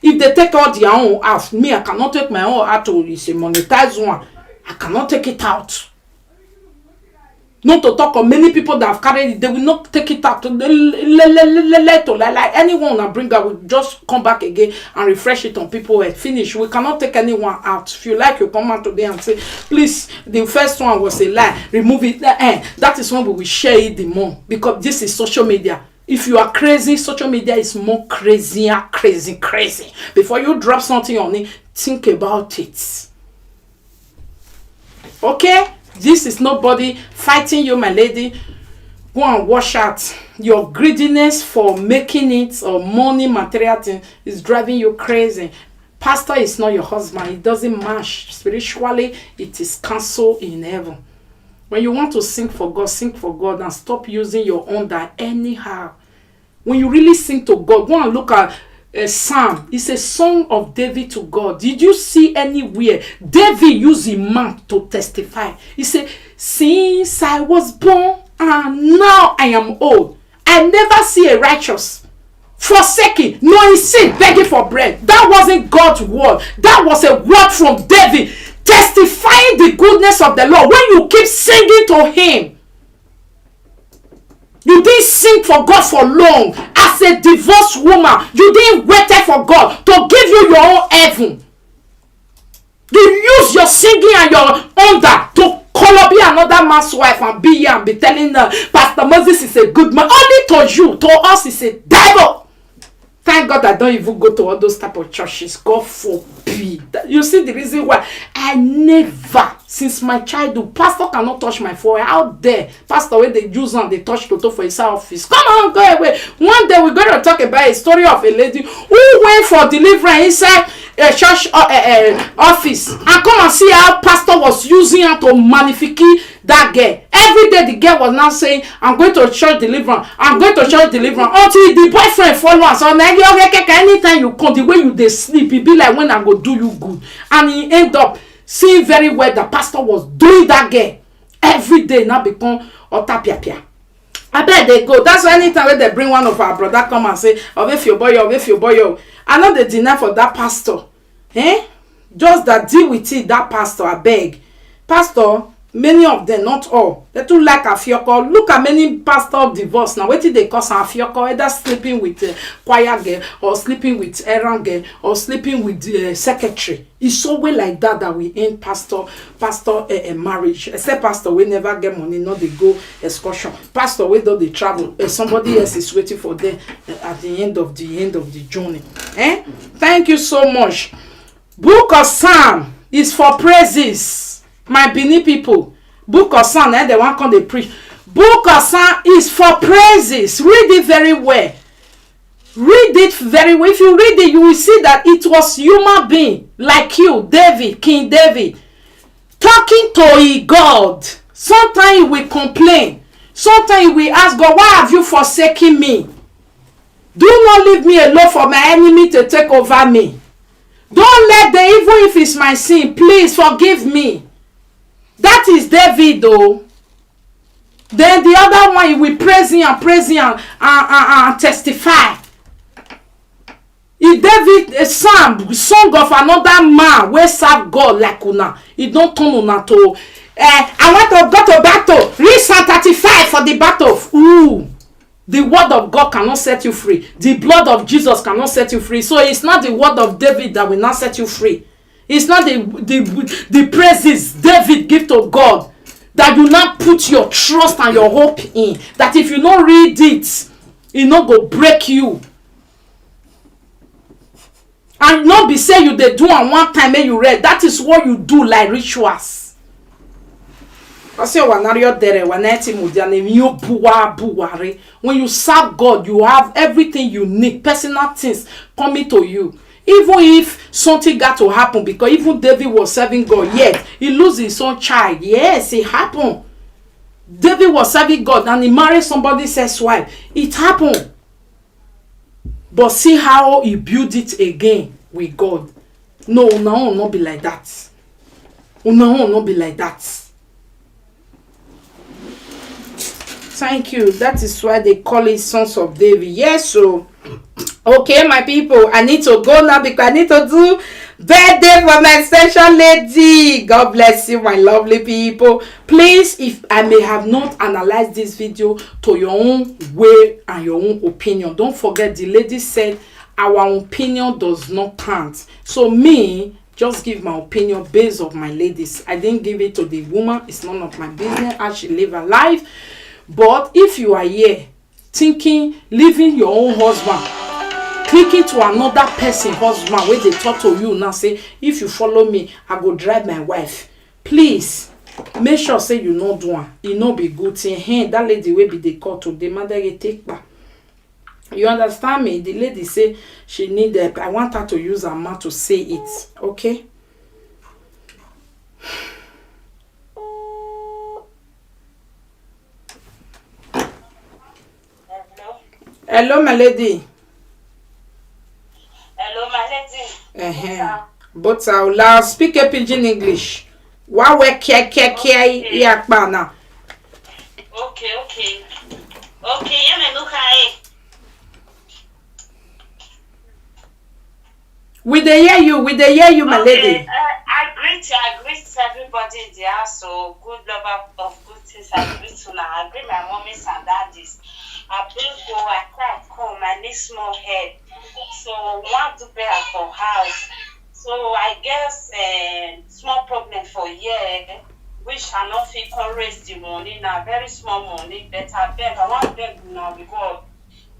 If they take out their own out, me, I cannot take my own out. It's a monetized one. I cannot take it out. Not to talk of many people that have carried it, they will not take it out. Like anyone that bring out will just come back again and refresh it on people and finish. We cannot take anyone out. If you like, you come out today and say, please, the first one was a lie, remove it. That is when we will share it the more, because this is social media. If you are crazy, social media is more crazy. Before you drop something on it, think about it. Okay? This is nobody fighting you, my lady. Go and wash out. Your greediness for making it or money, material thing is driving you crazy. Pastor is not your husband. It doesn't match. Spiritually, it is cancelled in heaven. When you want to sing for God and stop using your own that anyhow. When you really sing to God, go and look at a psalm. It's a song of David to God. Did you see anywhere David used a man to testify? He said, since I was born and now I am old, I never see a righteous forsaken, nor in sin begging for bread. That wasn't God's word. That was a word from David testifying the goodness of the Lord. When you keep singing to him, you didn't sing for God for long. As a divorced woman, you didn't wait for God to give you your own heaven. You use your singing and your under to call be another man's wife and be here and be telling her, Pastor Moses is a good man. Only to you, to us, is a devil. Thank God I don't even go to all those type of churches. God forbid. You see the reason why I never, since my childhood, pastor cannot touch my forehead. Out there, pastor, when they use and they touch Toto for his office. Come on, go away. One day we're going to talk about a story of a lady who went for deliverance inside a church office, and come and see how pastor was using her to magnificate that girl. Every day the girl was now saying, I'm going to church deliverance, I'm going to church deliverance, until the boyfriend follow us. So anytime you come, the way you dey sleep, it be like when I go do you good. And he end up seeing very well the pastor was doing that girl every day. Now become otapia. I bet they go. That's why anytime when they bring one of our brother come and say, if your boy, I know they deny for that pastor. Just that deal with it, that pastor, I beg. Pastor, many of them, not all, they too like afioko. Look at many pastor divorce now. What did they call afioko? Either sleeping with choir girl, or sleeping with errand girl, or sleeping with secretary. It's so way like that we end pastor marriage. Except pastor we never get money, not they go excursion. Pastor we don't they travel. Somebody else is waiting for them at the end of the journey. Thank you so much. Book of Psalm is for praises. My Benin people, Book of Psalm, they want come they preach. Book of Psalm is for praises. Read it very well. Read it very well. If you read it, you will see that it was human being like you, David, King David, talking to a God. Sometimes he will complain. Sometimes he will ask God, why have you forsaken me? Do not leave me alone for my enemy to take over me. Don't let even if it's my sin, please forgive me. That is David though. Then the other one, he will praise him and testify. If David a song of another man wey serve God like una, he don't turn una to I want to go to battle. Read Psalm 35 for the battle. Ooh. The word of God cannot set you free. The blood of Jesus cannot set you free. So it's not the word of David that will not set you free. It's not the praises David give to God that you not put your trust and your hope in. That if you not read it, it not go break you. And not be say you they do on one time when you read. That is what you do like rituals. When you serve God, you have everything you need, personal things coming to you. Even if something got to happen, because even David was serving God, yet he lose his own child. Yes, it happened. David was serving God and he married somebody's ex-wife. It happened. But see how he built it again with God. No, not be like that. No, not be like that. Thank you. That is why they call it Sons of David. Yes, so okay, my people, I need to go now because I need to do Birthday for my extension lady. God bless you, my lovely people. Please, if I may have not analyzed this video to your own way and your own opinion, don't forget the lady said our opinion does not count. So me, just give my opinion based on my ladies. I didn't give it to the woman. It's none of my business how she live her life. But if you are here thinking leaving your own husband, clicking to another person husband wey dey talk to you now say if you follow me I go drive my wife, please make sure say you no do am. E no be good thing. Hey, that lady wey be dey call today mother get take back. You understand me? The lady say she need help. I want her to use her mouth to say it. Okay. Hello, my lady. Hello, my lady. But I'll loud speak a pidgin English. Why we care now? Okay. Yeah, me look at We dey hear you, my lady. I greet everybody there. So good lover of good things. I greet you now. I greet my mommies and daddies. I bring go. I can't come. I need small head. So want to pay for house. So I guess small problem for year, which I not fit raise the money now. Very small money, but I beg. I want beg now because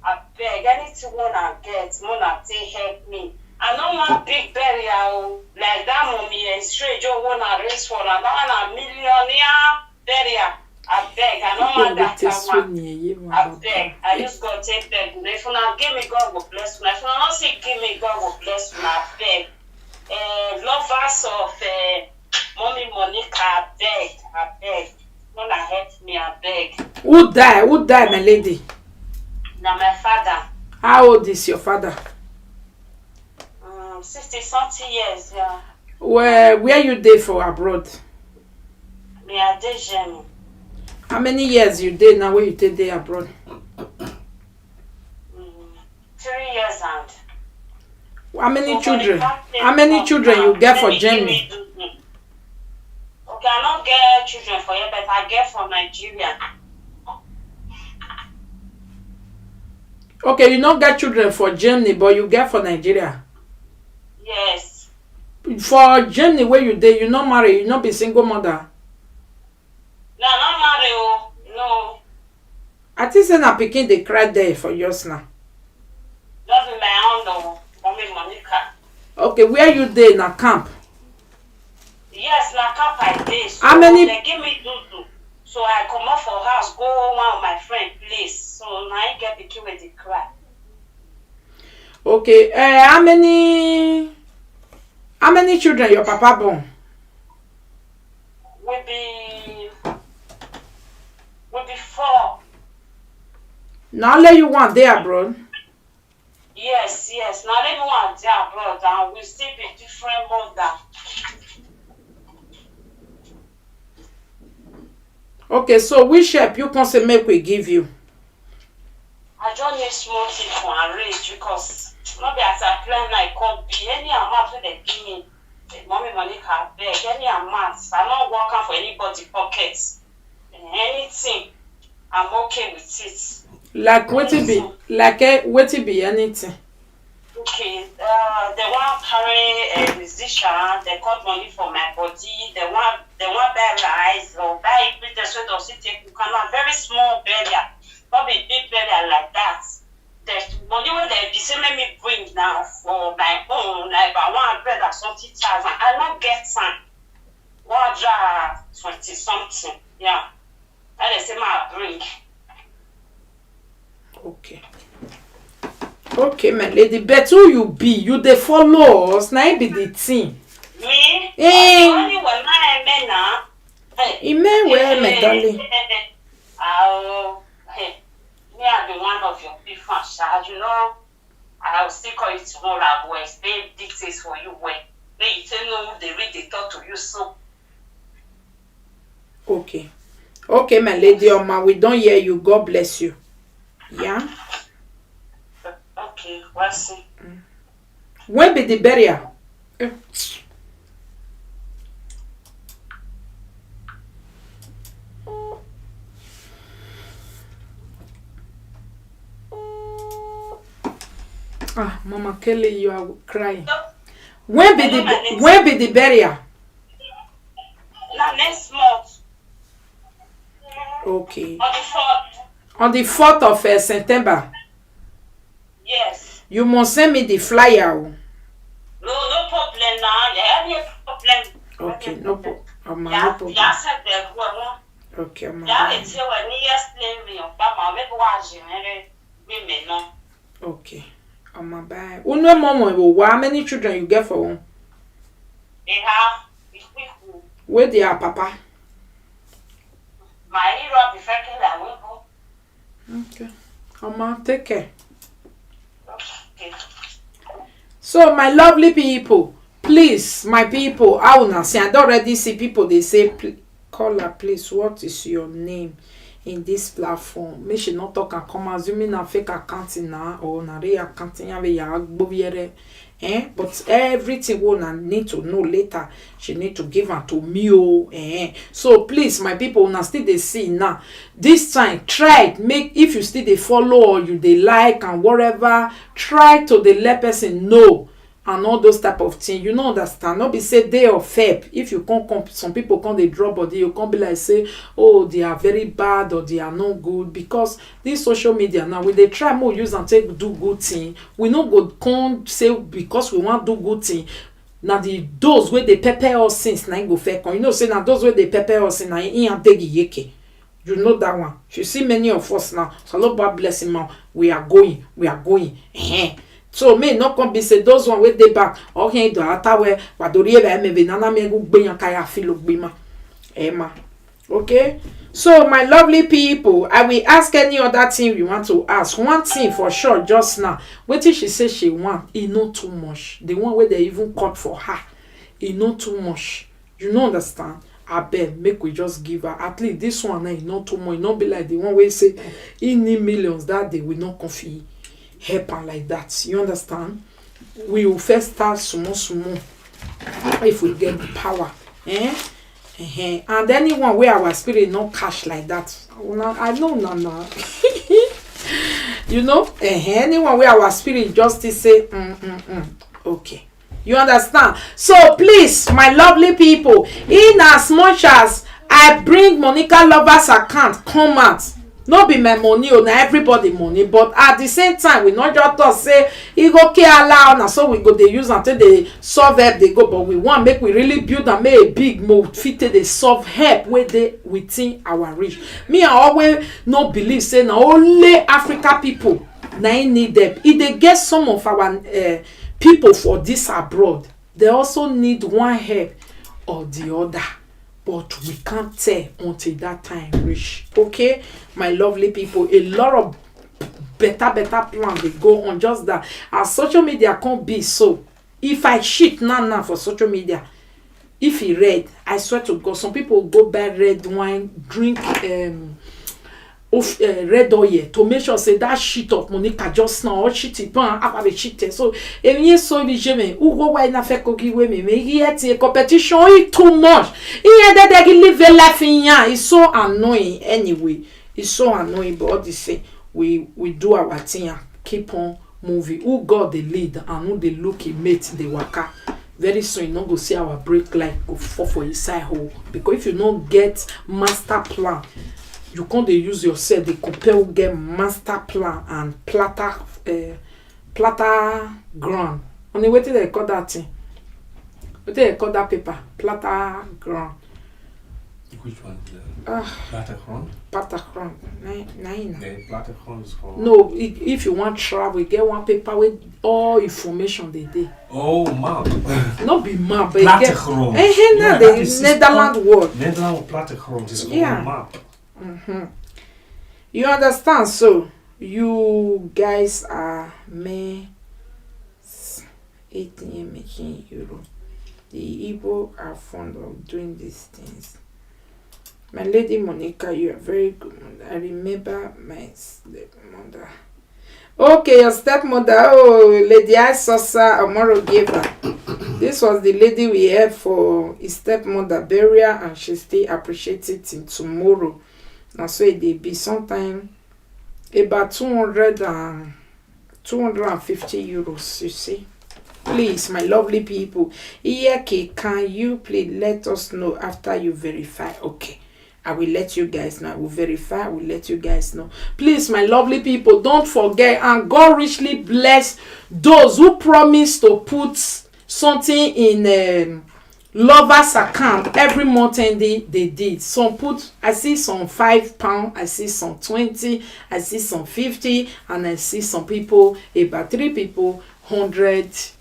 I beg anything wanna get, wanna take help me. I don't want big burial like that mommy and straight you wanna raise for and that one a millionaire burial. I beg, I don't want that I beg. I just gotta take beg. If you not give me, God will bless me. If you not say give me, God will bless me. I beg. Lovers of mommy Monica, I beg. Wanna help me, I beg. Who die, my lady? Now my father. How old is your father? 60-something years, yeah. Where you dey for abroad? Me I dey Germany. How many years you dey now where you take dey abroad? 3 years and. How many children? How many children you get for Germany? Okay, I don't get children for here, but I get from Nigeria. Okay, you don't get children for Germany, but you get for Nigeria. Yes. For Germany where you dey, you not marry, you not be single mother. No, not marry, oh. No. I think say na pikin dey cry there for yours now. That be my own though, mommy Monica. Okay, where you dey na camp? Yes, na camp I dey. So how many? They give me dudu. So I come up for house, go one of my friend place. So now I get pikin with the cry. Okay, how many children your papa born? Will be 4. Now let you want there abroad. Yes. Now let me want there abroad and we still be different mother. Okay, so which help you can say make we give you? I just need small thing to arrange because not be as I plan I can't be any amount wey they give me. Mommy Monica beg any amount. I'm not working for anybody pockets. Anything, I'm okay with it. Like what it be? What it be anything? Okay, they want carry a musician. They cut money for my body. They want buy rice or buy everything so they still take. You cannot very small burial, not be big burial like that. The money where they say let me bring now for my own like 100 or something thousand. I not get time. 120 something. Yeah, and they say my bring. Okay, my lady, but who you be? You dey follow us, now be the thing. Me? Only when I am now. He may wear my darling. Me, I be one of your big fans, you know. I will still call you tomorrow. I will explain details for you when you tell no they read the talk to you so. Okay, my lady, Oma, we don't hear you. God bless you. Yeah. Okay, we'll see. When be the burial? Ah, Mama Kelly, you are crying. When be the burial? Now next month. Okay. On the 4th. On the 4th of September. Yes. You must send me the flyer. No problem now. Yeah, any problem. Okay, no problem. Yeah, said the one. Okay, Yeah, it's when you explain me about my maybe watching women no. Okay. Bye. Unwe momo, how many children you get for one? They have Where they are, Papa? My hero be freaking that way. Okay. Take care. Okay. So, my lovely people, please, my people, I will not say, I don't already see people, they say, caller, please, what is your name in this platform? Make sure not talk and come assuming na fake accounting now or na real accounting but everything we need to know later, she need to give her to me. So please, my people, now still they see now. This time, try make if you still they follow or you they like and whatever, try to the let person know and all those type of things. You know, understand? Not be say day of Feb. If you can't come, some people can't they drop body. You can't be like say, oh, they are very bad or they are not good, because this social media now, when they try more use and take do good thing, we no go can't say because we want do good thing. Now the those where they pepper us since na go fair. You know, say now those where they pepper us na in and take yeke. You know that one. You see many of us now. So Lord bless him now. We are going. So may not come be say those one with the back. Okay, do atawe wadori ebe maybe nana me go gbeyan kaya filo gbema. Emma. Okay? So my lovely people, I will ask any other thing you want to ask. One thing for sure just now. Wetin she say she want, e no too much. The one where they even cut for her, e no too much. You know understand? Abeg, make we just give her at least this one. E no too much. E no be like the one where say e need millions that day we not confie. Help am like that. You understand? We will first start small if we get the power. And anyone where our spirit not cash like that, I know no. You know, anyone where our spirit just say okay. You understand? So please, my lovely people, in as much as I bring Monica Lover's account come out, no be my money or na everybody money, but at the same time we not just talk say e go care allow na so we go dey use until they solve help they go, but we want make we really build and make a big move fit they solve help where they within our reach. Me I always no believe say na only Africa people na need them. If they get some of our people for this abroad, they also need one help or the other. But we can't tell until that time reach. Okay, my lovely people, a lot of better plan they go on just that. As social media can't be so. If I shit now for social media, if he read, I swear to God, some people go buy red wine, drink red oil to make sure say that shit of Monica just now or shit it after the shit. So if so me who go why na fe kogi we me yet competition is too much. Here they live a life in ya. It's so annoying anyway. It's so annoying, but what they say we do our thing and keep on moving. Who got the lead and who the look mate the waka. Very soon you not go see our brake light go fall for inside hole, because if you don't get master plan, you can't use yourself. They compare get master plan and platter ground. Only what they call that thing? What they call that paper? Platter ground. Which one? Plattegrond? Plattegrond. Nine. The Plattegrond is called. No, if you want travel, get one paper with all information they did. Oh, map. Not be map, but Plattegrond. Yeah, the Netherlands word. Netherlands Plattegrond is called map. You understand? So you guys are me 18 making euro. The Igbo are fond of doing these things. My lady Monica, you are very good mother. I remember my stepmother. Okay, your stepmother. Oh, Lady Isosa Amoro gave her. This was the lady we had for his stepmother burial, and she still appreciates it till tomorrow. Now, so it dey be sometime about 250 euros, you see. Please, my lovely people, can you please let us know after you verify? Okay, I will let you guys know. I will verify. I will let you guys know. Please, my lovely people, don't forget, and God richly bless those who promise to put something in lovers account every month, and they did. Some put, I see some £5, I see some 20, I see some 50, and I see some people, about 3 people, €100.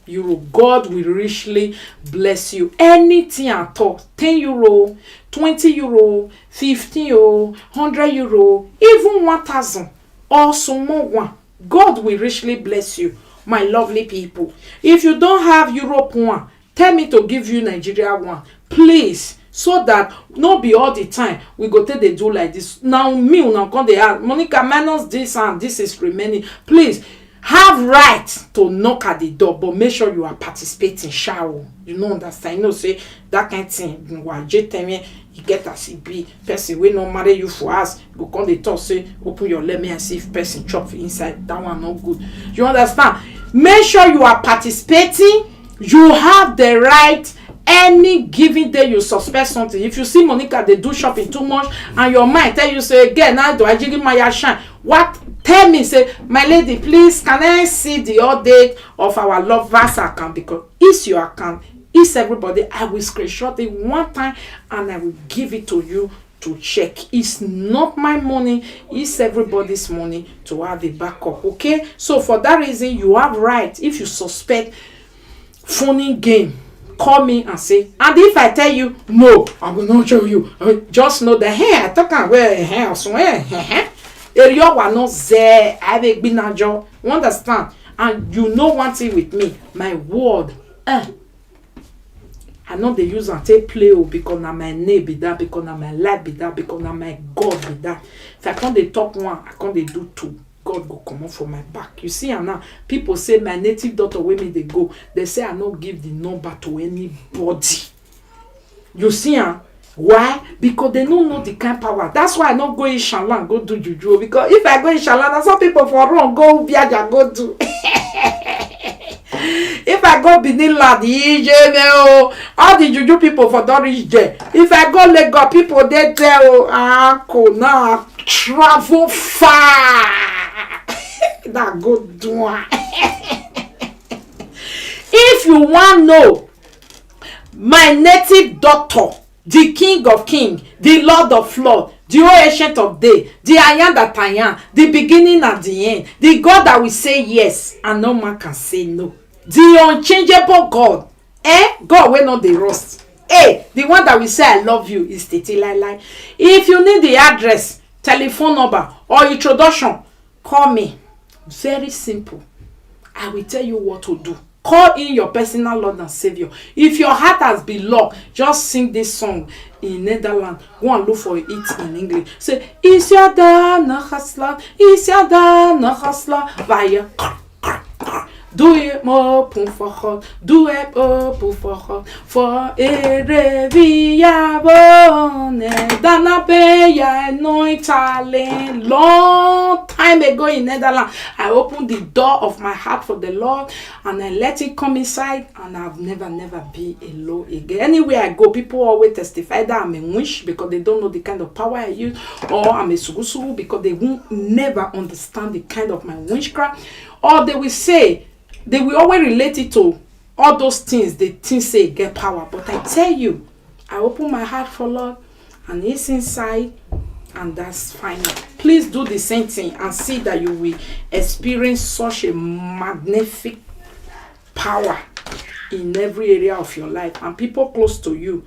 God will richly bless you. Anything at all, €10, €20, €15, €100, even 1,000 or some more one. God will richly bless you, my lovely people. If you don't have Europe one, tell me to give you Nigeria one, please, so that no be all the time we go take dey do like this. Now me una come dey ask, Monica, minus this and this is remaining. Please have right to knock at the door, but make sure you are participating. Shall you know, understand? You know, say that kind of thing. You get as e be person wey no marry you for us go come dey talk say open your leg and see if person chop inside. That one no good. You understand? Make sure you are participating. You have the right. Any given day you suspect something, if you see Monica they do shopping too much and your mind tell you say, again, now do I jiggle my shine, what, tell me, say, my lady, please, can I see the update of our lovers account? Because it's your account, it's everybody. I will screenshot it one time and I will give it to you to check. It's not my money, it's everybody's money to have a backup. Okay, so for that reason, you have right. If you suspect phoning game, call me and say, and if I tell you no, I will not show you. Just know that hey, I talk and where hair somewhere. Area was not there. I have been a job. You understand? And you know one thing with me, my word. I know they use and take play because na my name be that, because na my life be that, because na my God be that. If I can't they talk one, I can't they do two. God go come up for my back. You see, and now people say my native daughter where me they go. They say I not give the number to anybody. You see, why? Because they don't know the kind of power. That's why I not go in Shalan go do juju. Because if I go in Shalan, some people for wrong go Biaja go do. If I go Benin land, all the juju people for don't reach there. If I go Lagos, people they tell uncle now travel far. That good one. If you want know my native doctor, the King of Kings, the Lord of Lords, the Ancient of Days, the I am that I am, the beginning and the end, the God that will say yes and no man can say no, the unchangeable God, God will not the rust. The one that will say I love you is Titi Lai. If you need the address, telephone number, or introduction, call me. Very simple. I will tell you what to do. Call in your personal Lord and Savior. If your heart has been locked, just sing this song in Netherlands. Go and look for it in English. Say, Isiada na hasla, Isiada na hasla, via. Doe het me voor God, doe het me voor God, voor via wonen. Daarna ben jij nooit alleen. Long time ago in Netherlands, I opened the door of my heart for the Lord and I let it come inside, and I've never been alone again. Anywhere I go, people always testify that I'm a witch because they don't know the kind of power I use, or I'm a sugusugu because they won't never understand the kind of my witchcraft, or they will say, they will always relate it to all those things they think say get power. But I tell you, I open my heart for Lord and it's inside, and that's fine. Please do the same thing and see that you will experience such a magnificent power in every area of your life. And people close to you,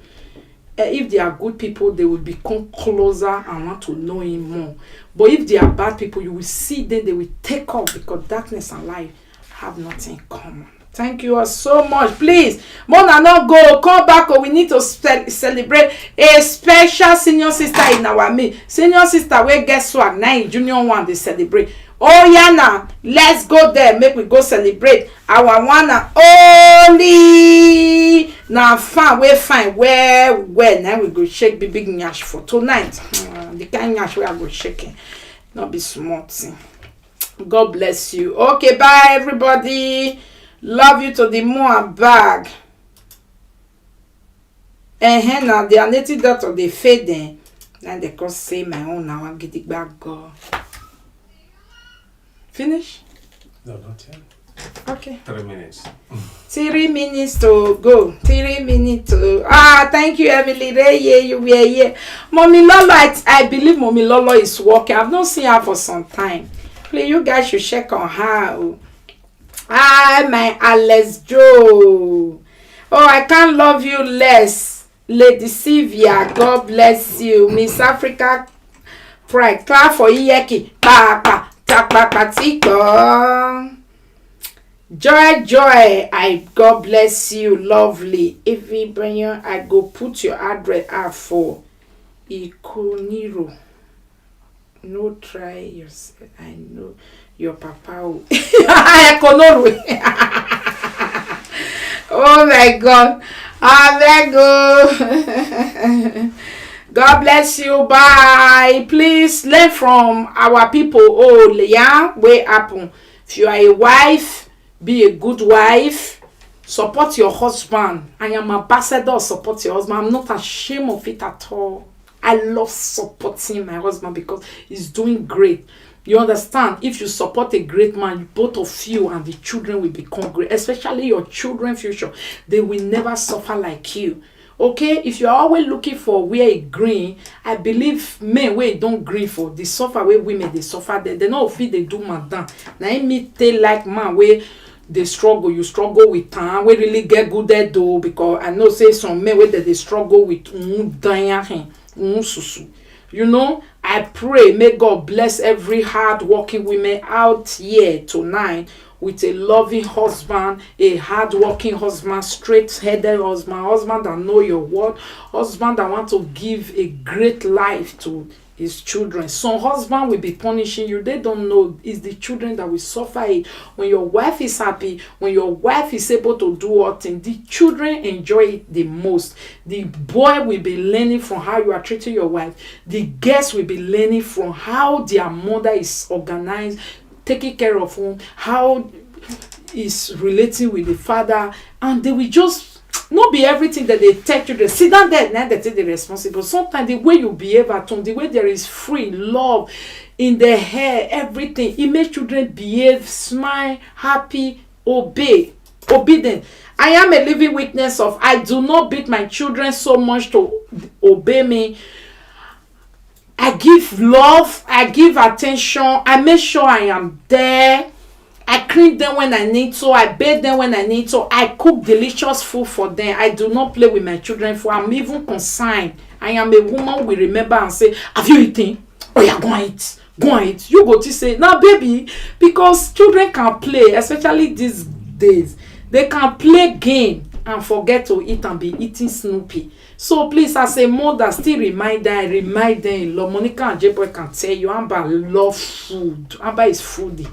if they are good people, they will become closer and want to know him more. But if they are bad people, you will see them, they will take off, because darkness and light have nothing in common. Thank you all so much. Please, Mona, not go, come back, or we need to celebrate a special senior sister in our midst. Senior sister, where guess what? Now junior one they celebrate. Oh yeah now, let's go there, make we go celebrate our one and only now fine where now we go shake the big nyash for tonight. The kind nyash we are go shaking, not be small thing. God bless you. Okay, bye everybody. Love you to the moon and back. And now the native daughter they fade then. Now they can say my own now I'm getting back go. Finish? No, not yet. Okay. 3 minutes. 3 minutes to go. 3 minutes to thank you, Emily. Yeah, you were here. Mommy Lolo, I believe Mommy Lolo is working. I've not seen her for some time. Please, you guys should check on her. Hi, my Alex Joe. Oh, I can't love you less. Lady Sylvia, God bless you. Miss Africa Pride. Clap for Iyeki. Pa. Joy, I God bless you, lovely. If we bring you, I go put your address out for Ikoniro. No try yourself. I know your papa. Ikoniro. Oh my God. God bless you. Bye. Please learn from our people. Oh, yeah, where happen. If you are a wife, be a good wife. Support your husband. I am ambassador. Support your husband. I'm not ashamed of it at all. I love supporting my husband because he's doing great. You understand? If you support a great man, both of you and the children will become great. Especially your children future. They will never suffer like you. Okay, if you're always looking for where it green, I believe men where don't green for the suffer where women they suffer they know if they do madam. Now me tell like man where they struggle, you struggle with time, we really get good at do because I know say some men where they struggle with susu. You know, I pray may God bless every hard working women out here tonight with a loving husband, a hard-working husband, straight-headed husband that know your word, husband that want to give a great life to his children. Some husband will be punishing you. They don't know it's the children that will suffer it. When your wife is happy, when your wife is able to do all things, the children enjoy it the most. The boy will be learning from how you are treating your wife. The guests will be learning from how their mother is organized, taking care of him, how is relating with the father, and they will just not be everything that they tell children. Sit down there, now they take the responsible. Sometimes the way you behave at home, the way there is free love in the hair, everything, it makes children behave, smile, happy, obedient. I am a living witness of I do not beat my children so much to obey me. I give love, I give attention, I make sure I am there. I clean them when I need to, I bathe them when I need to, I cook delicious food for them. I do not play with my children, for I'm even concerned. I am a woman who will remember and say, have you eaten? Oh yeah, go and eat. Go and eat. You go to say, now baby, because children can play, especially these days. They can play game and forget to eat and be eating Snoopy. So please, as a mother, still remind them a lot. Monica and J-Boy can tell you, Amber love food. Amber is foodie.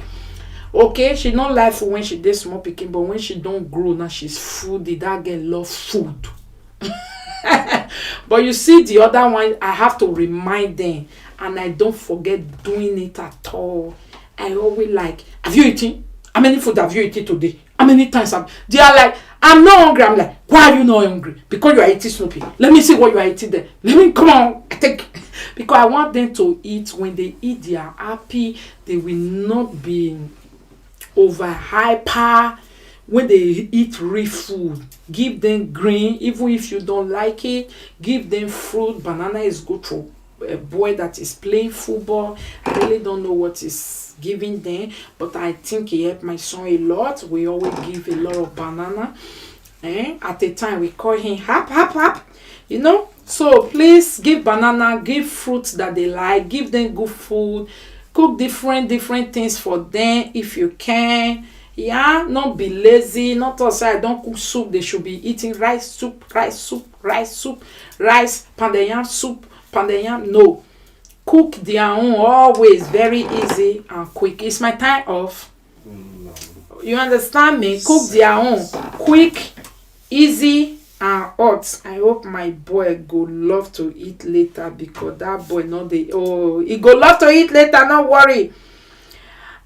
Okay, she don't like food when she did small picking, but when she don't grow, now she's foodie. That girl love food. But you see the other one, I have to remind them, and I don't forget doing it at all. I always like, have you eaten? How many food have you eaten today? How many times have they are like, I'm not hungry. I'm like, why are you not hungry? Because you are eating Snoopy. Let me see what you are eating there. Let me come on. I take because I want them to eat. When they eat, they are happy. They will not be over hyper. When they eat real food, give them green. Even if you don't like it, give them fruit. Banana is good for a boy that is playing football. I really don't know what is giving them, but I think he helped my son a lot. We always give a lot of banana. At the time we call him hap. You know, so please give banana, give fruits that they like, give them good food, cook different things for them if you can. Yeah, not be lazy. Not also I don't cook soup. They should be eating rice soup, pounded yam soup, pounded yam. No, cook their own always very easy and quick. It's my time off. No. You understand me? Cook their own quick, easy, and hot. I hope my boy go love to eat later, because that boy no dey, oh, he go love to eat later, no worry.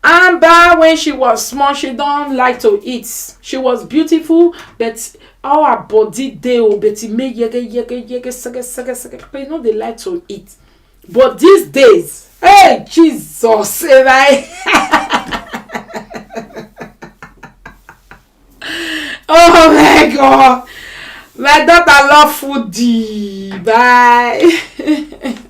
Amber, when she was small, she don't like to eat. She was beautiful, but all her body dey, oh, but e make yege sege. You know, they like to eat. But these days, hey Jesus, right? Oh my God, my daughter love foodie. Bye.